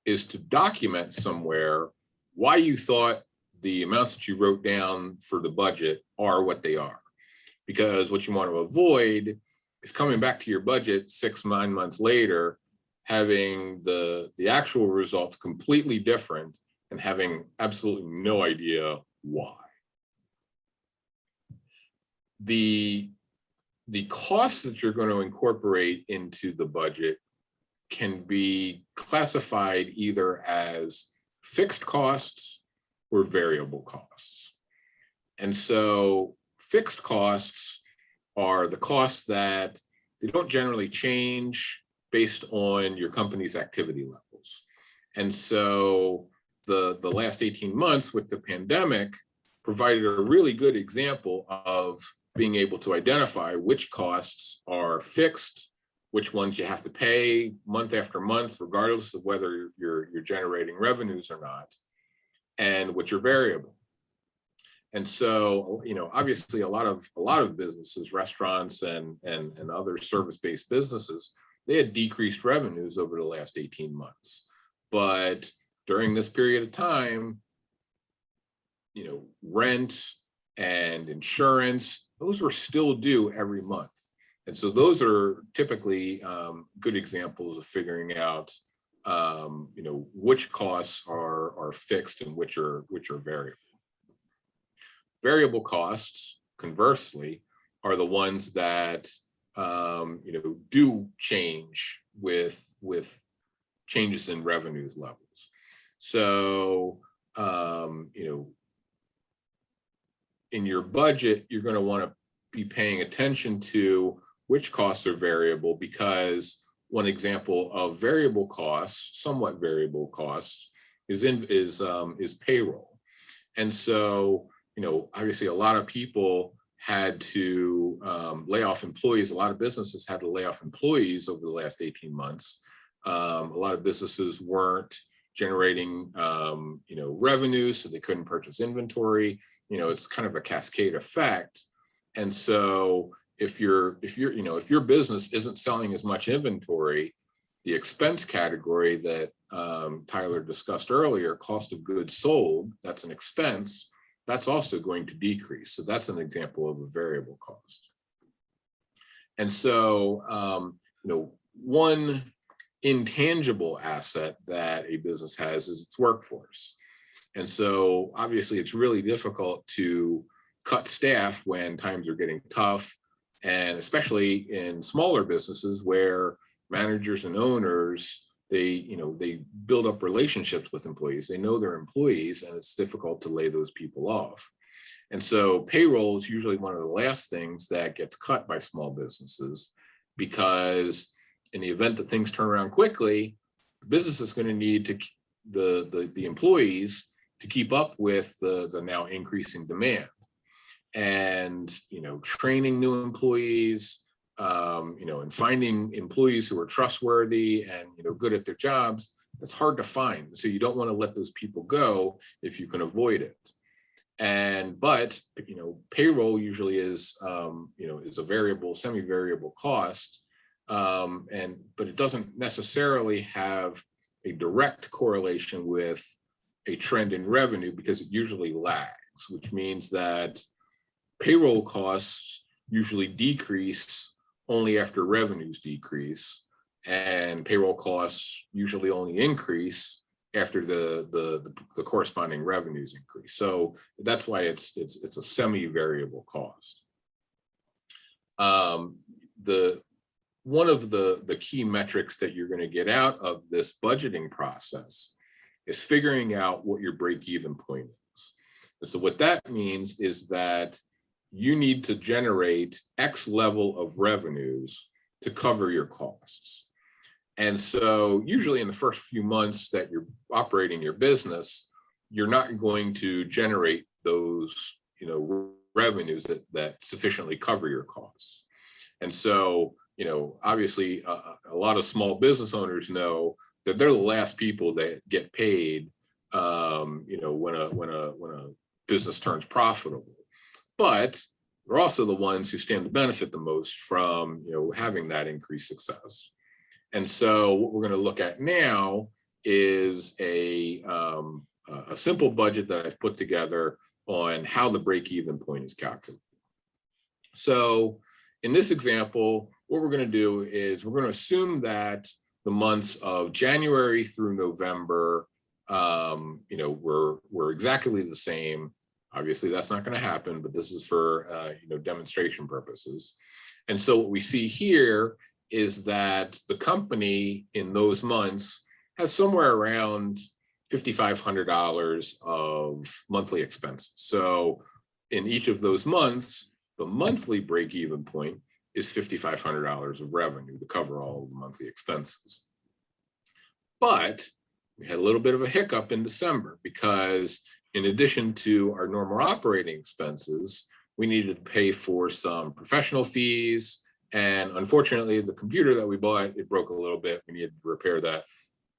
is to document somewhere why you thought the amounts that you wrote down for the budget are what they are. Because what you want to avoid is coming back to your budget 6-9 months later, having the actual results completely different and having absolutely no idea why. The costs that you're going to incorporate into the budget can be classified either as fixed costs or variable costs. And so fixed costs are the costs that they don't generally change based on your company's activity levels. And so the last 18 months with the pandemic provided a really good example of being able to identify which costs are fixed, which ones you have to pay month after month, regardless of whether you're generating revenues or not, and which are variable. And so, obviously a lot of businesses, restaurants and other service-based businesses, they had decreased revenues over the last 18 months. But during this period of time, rent and insurance, those were still due every month. And so those are typically good examples of figuring out, which costs are fixed and which are variable. Variable costs, conversely, are the ones that do change with changes in revenues levels. So in your budget, you're going to want to be paying attention to which costs are variable, because one example of variable costs, somewhat variable costs, is payroll. And so, obviously a lot of people had to lay off employees. A lot of businesses had to lay off employees over the last 18 months. A lot of businesses weren't generating, revenue, so they couldn't purchase inventory. It's kind of a cascade effect. And so if your business isn't selling as much inventory, the expense category that Tyler discussed earlier, cost of goods sold, that's an expense, that's also going to decrease. So that's an example of a variable cost. And so, one intangible asset that a business has is its workforce. And so obviously it's really difficult to cut staff when times are getting tough, and especially in smaller businesses where managers and owners, they build up relationships with employees. They know their employees, and it's difficult to lay those people off. And so payroll is usually one of the last things that gets cut by small businesses, because in the event that things turn around quickly, the business is going to need the employees to keep up with the now increasing demand. And training new employees, and finding employees who are trustworthy and good at their jobs, that's hard to find. So you don't want to let those people go if you can avoid it. But payroll usually is a variable, semi-variable cost, but it doesn't necessarily have a direct correlation with a trend in revenue, because it usually lags, which means that payroll costs usually decrease only after revenues decrease, and payroll costs usually only increase after the corresponding revenues increase. So that's why it's a semi-variable cost. one of the key metrics that you're going to get out of this budgeting process is figuring out what your break-even point is. And so what that means is that you need to generate X level of revenues to cover your costs. And so usually in the first few months that you're operating your business, you're not going to generate those, revenues that sufficiently cover your costs. And so, obviously a lot of small business owners know that they're the last people that get paid, when a business turns profitable. But they're also the ones who stand to benefit the most from, having that increased success. And so what we're going to look at now is a simple budget that I've put together on how the break-even point is calculated. So in this example, what we're going to do is we're going to assume that the months of January through November, we're exactly the same. Obviously, that's not going to happen, but this is for demonstration purposes. And so what we see here is that the company in those months has somewhere around $5,500 of monthly expenses. So in each of those months, the monthly break-even point is $5,500 of revenue to cover all of the monthly expenses. But we had a little bit of a hiccup in December because in addition to our normal operating expenses, we needed to pay for some professional fees. And unfortunately, the computer that we bought, it broke a little bit. We needed to repair that.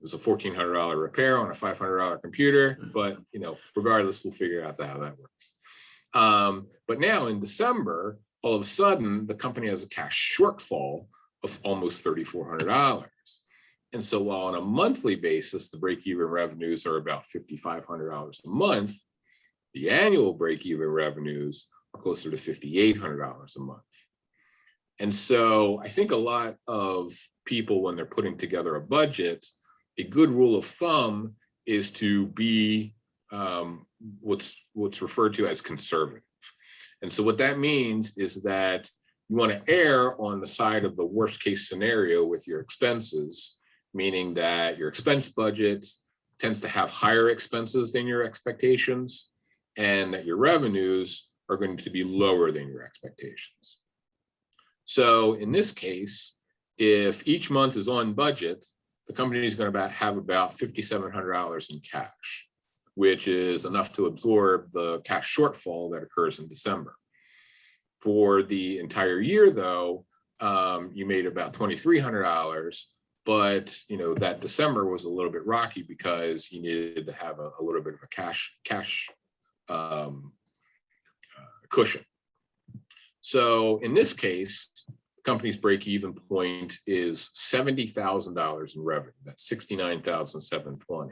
It was a $1,400 repair on a $500 computer, but regardless, we'll figure out how that works. But now in December, all of a sudden, the company has a cash shortfall of almost $3,400. And so while on a monthly basis, the break-even revenues are about $5,500 a month, the annual break-even revenues are closer to $5,800 a month. And so I think a lot of people, when they're putting together a budget, a good rule of thumb is to be what's referred to as conservative. And so what that means is that you want to err on the side of the worst case scenario with your expenses, meaning that your expense budget tends to have higher expenses than your expectations, and that your revenues are going to be lower than your expectations. So in this case, if each month is on budget, the company is going to have about $5,700 in cash, which is enough to absorb the cash shortfall that occurs in December. For the entire year, though, you made about $2,300, but that December was a little bit rocky because you needed to have a little bit of a cash cushion. So in this case, the company's break-even point is $70,000 in revenue. That's $69,720.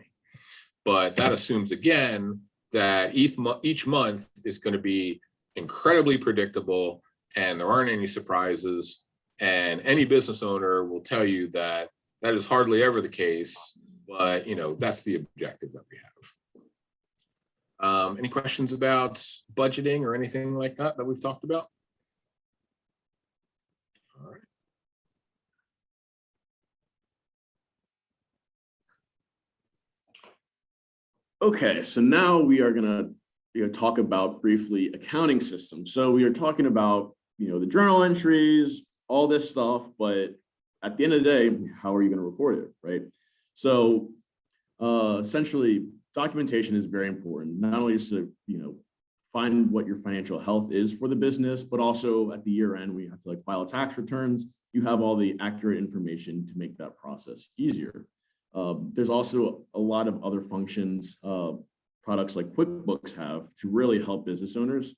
But that assumes again that each month is going to be incredibly predictable and there aren't any surprises. And any business owner will tell you that that is hardly ever the case, but that's the objective that we have. Any questions about budgeting or anything like that we've talked about? All right. Okay, so now we are gonna talk about briefly accounting systems. So we are talking about the journal entries, all this stuff, but at the end of the day, how are you going to record it, right? So essentially, documentation is very important. Not only just to find what your financial health is for the business, but also at the year end, we have to file tax returns. You have all the accurate information to make that process easier. There's also a lot of other functions products like QuickBooks have to really help business owners.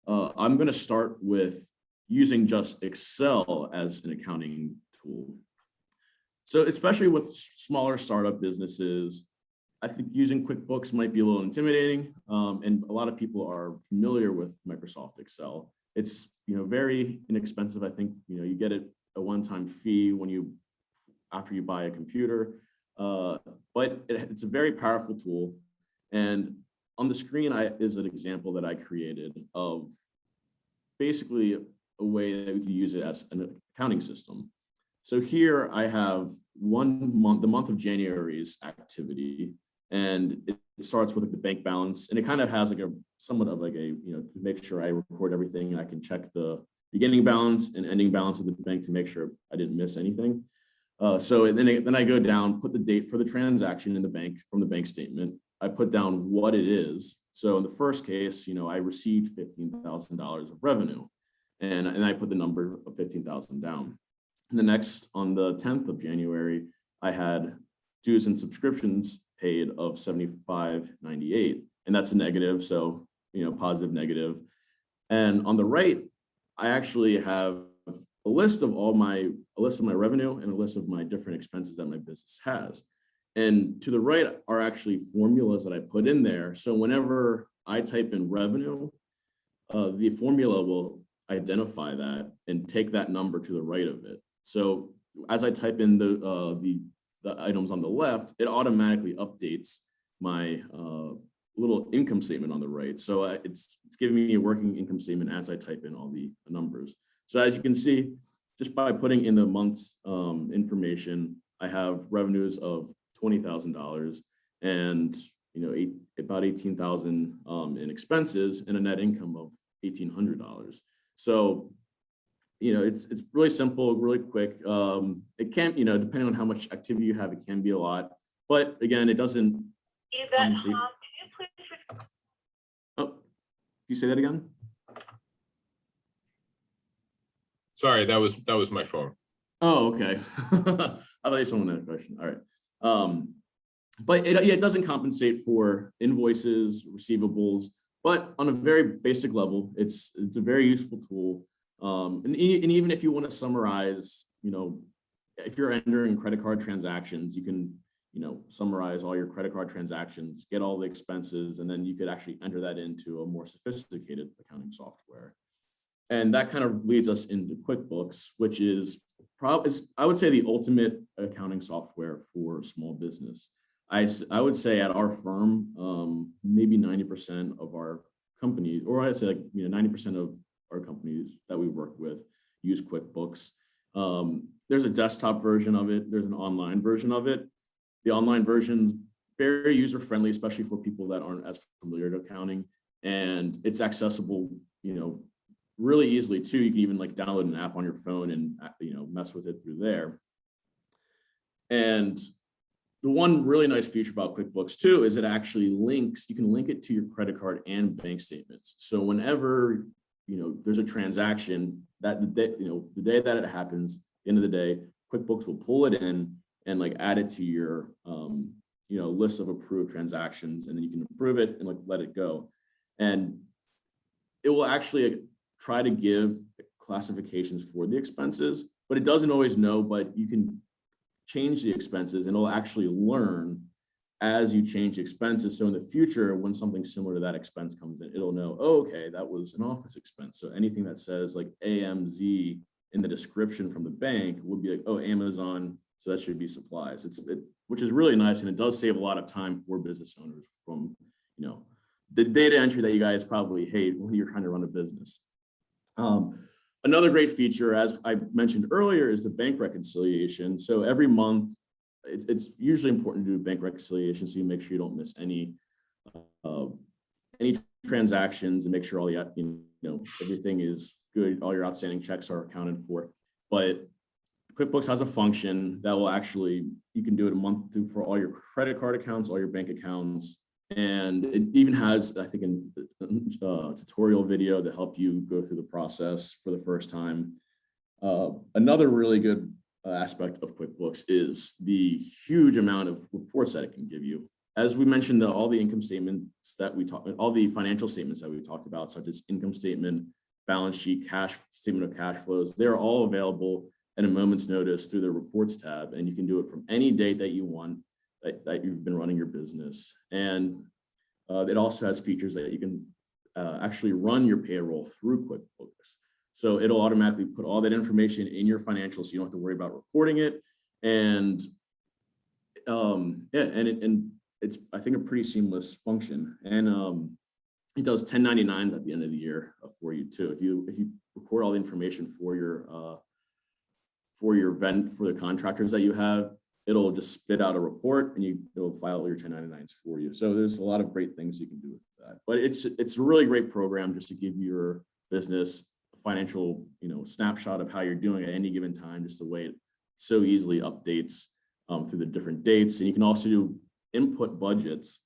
I'm going to start with using just Excel as an accounting tool. So especially with smaller startup businesses, I think using QuickBooks might be a little intimidating, and a lot of people are familiar with Microsoft Excel. It's very inexpensive. I think you get a one-time fee after you buy a computer, but it's a very powerful tool. And on the screen is an example that I created of basically a way that we could use it as an accounting system. So here I have 1 month, the month of January's activity, and it starts with like the bank balance, and it kind of has like a somewhat of like a, to make sure I record everything, and I can check the beginning balance and ending balance of the bank to make sure I didn't miss anything. So then I go down, put the date for the transaction in the bank from the bank statement. I put down what it is. So in the first case, I received $15,000 of revenue, and I put the number of 15,000 down. And the next, on the 10th of January, I had dues and subscriptions paid of $75.98, and that's a negative. So positive, negative. And on the right, I actually have a list of my revenue and a list of my different expenses that my business has. And to the right are actually formulas that I put in there. So whenever I type in revenue, the formula will identify that and take that number to the right of it. So as I type in the items on the left, it automatically updates my little income statement on the right. So it's giving me a working income statement as I type in all the numbers. So as you can see, just by putting in the month's information, I have revenues of $20,000 and about $18,000 in expenses and a net income of $1,800. So it's really simple, really quick. It can, depending on how much activity you have, it can be a lot. But again, it doesn't. Oh, can you say that again? Sorry, that was my phone. Oh, okay. I thought someone had a question. All right. But it doesn't compensate for invoices, receivables, but on a very basic level, it's a very useful tool. And even if you want to summarize, if you're entering credit card transactions, you can, summarize all your credit card transactions, get all the expenses, and then you could actually enter that into a more sophisticated accounting software. And that kind of leads us into QuickBooks, which is probably, I would say, the ultimate accounting software for small business. I would say at our firm, maybe 90% of our companies, or I'd say 90% of our companies that we work with use QuickBooks. There's a desktop version of it. There's an online version of it. The online version's very user-friendly, especially for people that aren't as familiar with accounting. And it's accessible, really easily too. You can even download an app on your phone and mess with it through there. And the one really nice feature about QuickBooks too is it actually links, you can link it to your credit card and bank statements. So whenever there's a transaction, that the day that it happens, at the end of the day, QuickBooks will pull it in and add it to your list of approved transactions, and then you can approve it and let it go. And it will actually try to give classifications for the expenses, but it doesn't always know, but you can change the expenses and it'll actually learn as you change expenses. So in the future, when something similar to that expense comes in, it'll know, oh, okay, that was an office expense. So anything that says AMZ in the description from the bank would be oh, Amazon, so that should be supplies. Which is really nice, and it does save a lot of time for business owners from the data entry that you guys probably hate when you're trying to run a business. Another great feature, as I mentioned earlier, is the bank reconciliation. So every month, it's usually important to do bank reconciliation so you make sure you don't miss any transactions and make sure all the everything is good, all your outstanding checks are accounted for. But QuickBooks has a function that will actually, you can do it a month through for all your credit card accounts, all your bank accounts. And it even has, I think, a tutorial video to help you go through the process for the first time. Another really good aspect of QuickBooks is the huge amount of reports that it can give you. As we mentioned, all the income statements that we talked, all the financial statements that we talked about, such as income statement, balance sheet, statement of cash flows, they're all available at a moment's notice through the reports tab, and you can do it from any date that you want that you've been running your business. And it also has features that you can actually run your payroll through QuickBooks. So it'll automatically put all that information in your financials, so you don't have to worry about recording it. And it's, I think, a pretty seamless function. And it does 1099s at the end of the year for you too. If you record all the information for the contractors that you have, it'll just spit out a report and it'll file your 1099s for you. So there's a lot of great things you can do with that. But it's a really great program just to give your business a financial, snapshot of how you're doing at any given time, just the way it so easily updates through the different dates. And you can also do input budgets,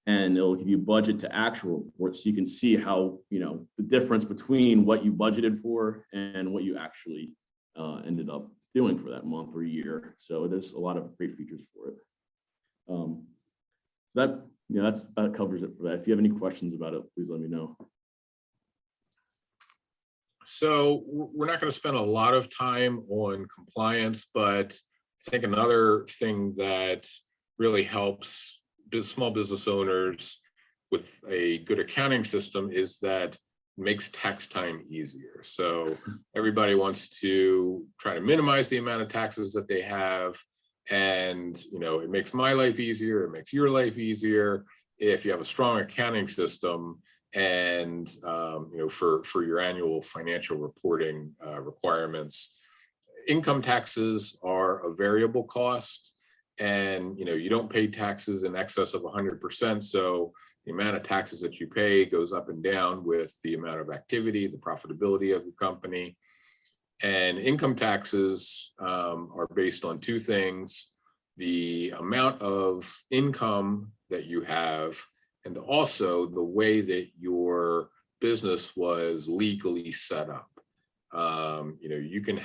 and it'll give you budget to actual reports, so you can see how, the difference between what you budgeted for and what you actually ended up doing for that month or year. So there's a lot of great features for it. So that covers it for that. If you have any questions about it, please let me know. So we're not going to spend a lot of time on compliance, but I think another thing that really helps small business owners with a good accounting system is that it makes tax time easier. So everybody wants to try to minimize the amount of taxes that they have. And, it makes my life easier. It makes your life easier if you have a strong accounting system and, for your annual financial reporting requirements. Income taxes are a variable cost, and you don't pay taxes in excess of 100%. So the amount of taxes that you pay goes up and down with the amount of activity, the profitability of your company. And income taxes are based on two things: the amount of income that you have, and also the way that your business was legally set up. You can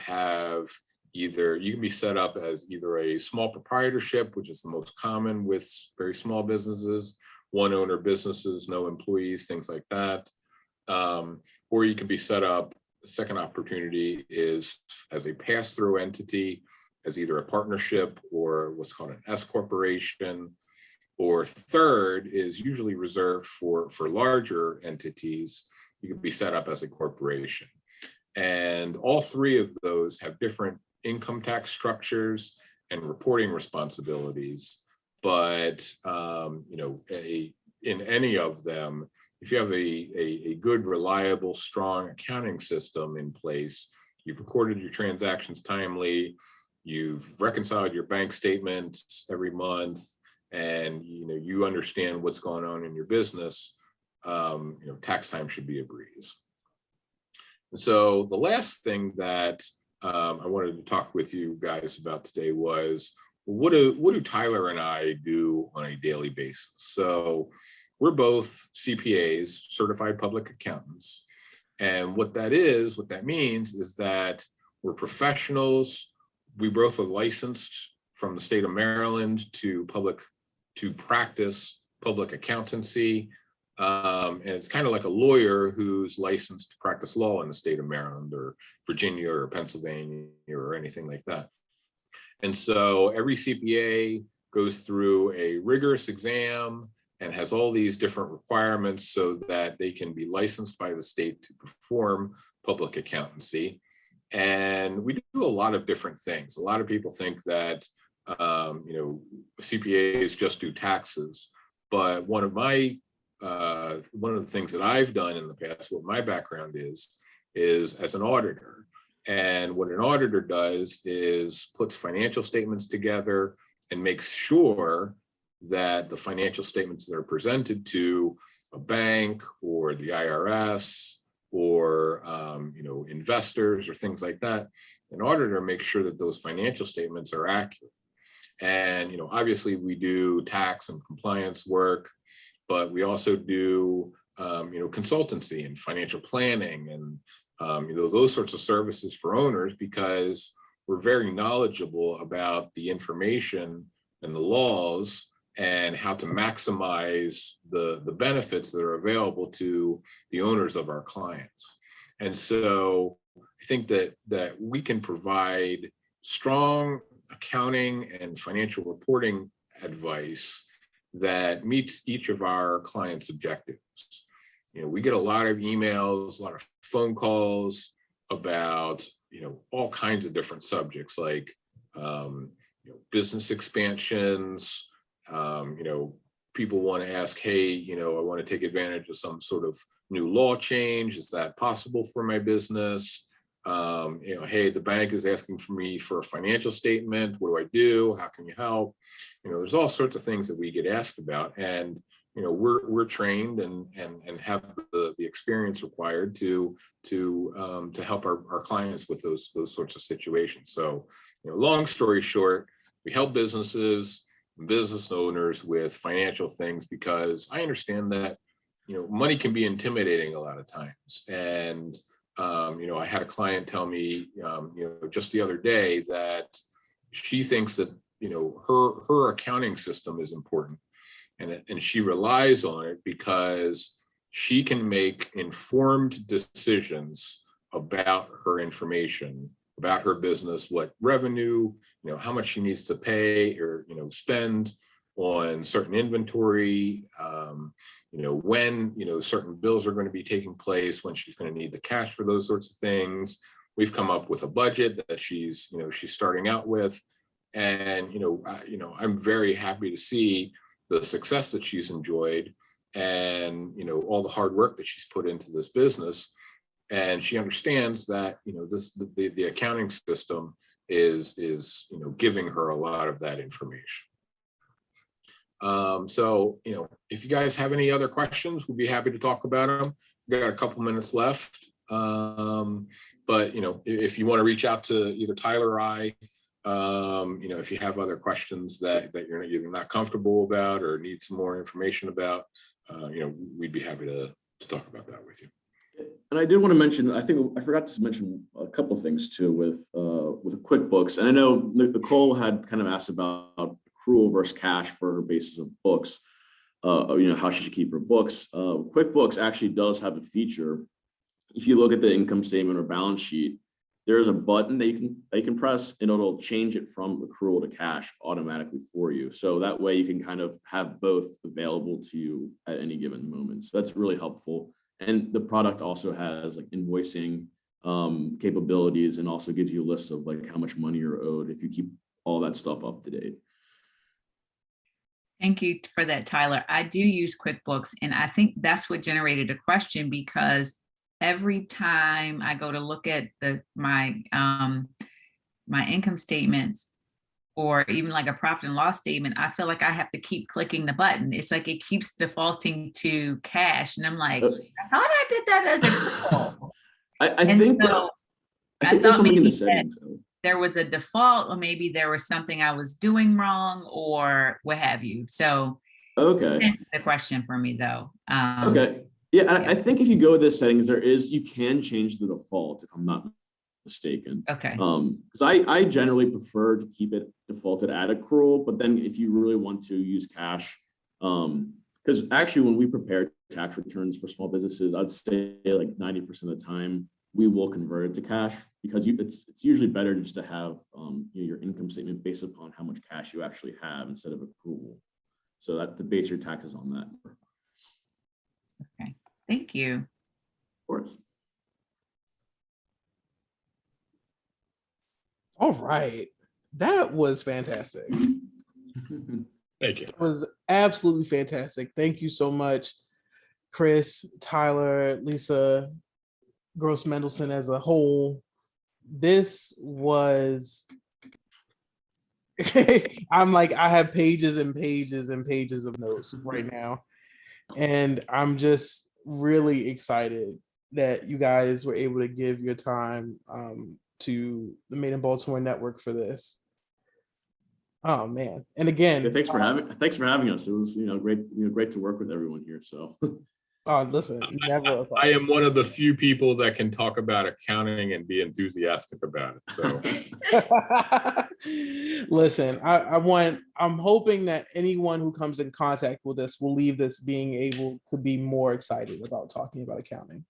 be set up as either a small proprietorship, which is the most common with very small businesses, one owner businesses, no employees, things like that. Or you can be set up, the second opportunity is as a pass-through entity, as either a partnership or what's called an S corporation. Or third is usually reserved for larger entities. You can be set up as a corporation. And all three of those have different income tax structures and reporting responsibilities. But, in any of them, if you have a good, reliable, strong accounting system in place, you've recorded your transactions timely, you've reconciled your bank statements every month, and you understand what's going on in your business, tax time should be a breeze. And so the last thing that I wanted to talk with you guys about today was, what do Tyler and I do on a daily basis? So we're both CPAs, certified public accountants. And what that means is that we're professionals. We both are licensed from the state of Maryland to practice public accountancy. And it's kind of like a lawyer who's licensed to practice law in the state of Maryland or Virginia or Pennsylvania or anything like that. And so every CPA goes through a rigorous exam and has all these different requirements so that they can be licensed by the state to perform public accountancy. And we do a lot of different things. A lot of people think that CPAs just do taxes, but one of the things that I've done in the past, what my background is as an auditor. And what an auditor does is puts financial statements together and makes sure that the financial statements that are presented to a bank or the IRS or investors or things like that, an auditor makes sure that those financial statements are accurate. And obviously we do tax and compliance work, but we also do consultancy and financial planning and those sorts of services for owners, because we're very knowledgeable about the information and the laws and how to maximize the benefits that are available to the owners of our clients. And so I think that we can provide strong accounting and financial reporting advice that meets each of our clients' objectives. We get a lot of emails, a lot of phone calls about, all kinds of different subjects like, business expansions, people want to ask, hey, I want to take advantage of some sort of new law change. Is that possible for my business? Hey, the bank is asking for me for a financial statement. What do I do? How can you help? There's all sorts of things that we get asked about, and we're trained and have the experience required to help our clients with those sorts of situations. So, long story short, we help businesses, business owners with financial things, because I understand that money can be intimidating a lot of times. And I had a client tell me just the other day that she thinks that her accounting system is important, and she relies on it because she can make informed decisions about her information, about her business, what revenue, how much she needs to pay or spend on certain inventory, when certain bills are going to be taking place, when she's going to need the cash for those sorts of things. We've come up with a budget that she's starting out with, and I'm very happy to see the success that she's enjoyed, and all the hard work that she's put into this business. And she understands that the accounting system is giving her a lot of that information. So if you guys have any other questions, we'll be happy to talk about them. We've got a couple minutes left, but if you want to reach out to either Tyler or I, if you have other questions that you're either not comfortable about or need some more information about, we'd be happy to talk about that with you. And I did want to mention, I think I forgot to mention a couple of things too with QuickBooks. And I know Nicole had kind of asked about accrual versus cash for her basis of books, how she should keep her books. QuickBooks actually does have a feature. If you look at the income statement or balance sheet, there's a button that you can press, and it'll change it from accrual to cash automatically for you. So that way you can kind of have both available to you at any given moment. So that's really helpful. And the product also has like invoicing capabilities, and also gives you a list of like how much money you're owed if you keep all that stuff up to date. Thank you for that, Tyler. I do use QuickBooks, and I think that's what generated a question, because every time I go to look at my income statements, or even like a profit and loss statement, I feel like I have to keep clicking the button. It's like it keeps defaulting to cash, and I'm like, I thought I did that as a goal. I think there's something in the settings. There was a default, or maybe there was something I was doing wrong, or what have you. So okay, that's the question for me though. Okay. Yeah, I think if you go to the settings, you can change the default, if I'm not mistaken. Okay. Because I generally prefer to keep it defaulted at accrual, but then if you really want to use cash, because actually when we prepare tax returns for small businesses, I'd say like 90% of the time we will convert it to cash, because it's usually better just to have your income statement based upon how much cash you actually have instead of accrual. So that to base your taxes on that. Okay. Thank you. Of course. All right. That was fantastic. Thank you. It was absolutely fantastic. Thank you so much, Chris, Tyler, Lisa, Gross Mendelsohn as a whole. This was, I'm like, I have pages and pages and pages of notes right now. And I'm just really excited that you guys were able to give your time to the Made in Baltimore network for this. Oh man! And again, Yeah, thanks for having us. It was great to work with everyone here. So. Listen, never. I am one of the few people that can talk about accounting and be enthusiastic about it. So listen, I'm hoping that anyone who comes in contact with this will leave this being able to be more excited about talking about accounting.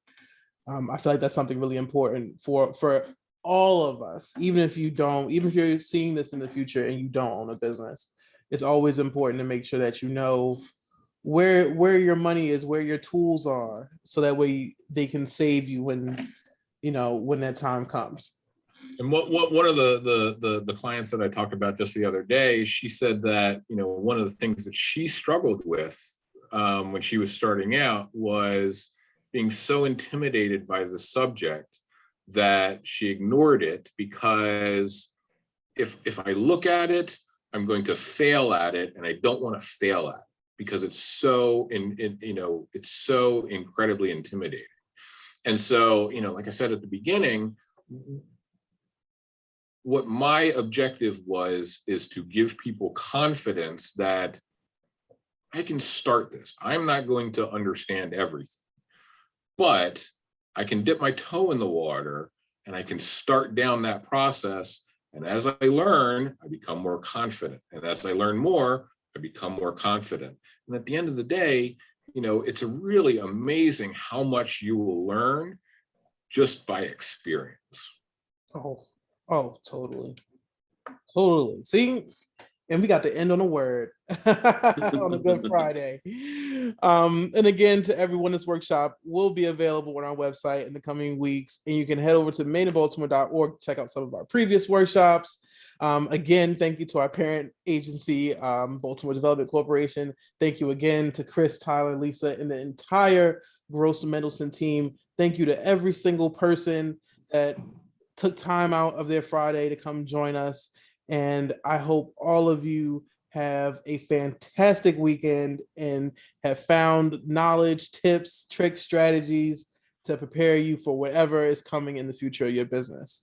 I feel like that's something really important for all of us, even if you're seeing this in the future and you don't own a business. It's always important to make sure that you know where your money is, where your tools are, so that way they can save you when that time comes. And what one of the clients that I talked about just the other day, she said that, you know, one of the things that she struggled with when she was starting out was being so intimidated by the subject that she ignored it because if I look at it, I'm going to fail at it, and I don't want to fail at it because it's so it's so incredibly intimidating. And so, you know, like I said at the beginning, what my objective is to give people confidence that I can start this. I'm not going to understand everything, but I can dip my toe in the water and I can start down that process. And as I learn, I become more confident. And as I learn more, I become more confident. And at the end of the day, you know, it's really amazing how much you will learn just by experience. Oh, totally. Totally. See, and we got to end on a word on a Good Friday. And again, to everyone, this workshop will be available on our website in the coming weeks. And you can head over to madeinbaltimore.org, check out some of our previous workshops. Again, thank you to our parent agency, Baltimore Development Corporation. Thank you again to Chris, Tyler, Lisa, and the entire Gross Mendelsohn team. Thank you to every single person that took time out of their Friday to come join us. And I hope all of you have a fantastic weekend and have found knowledge, tips, tricks, strategies to prepare you for whatever is coming in the future of your business.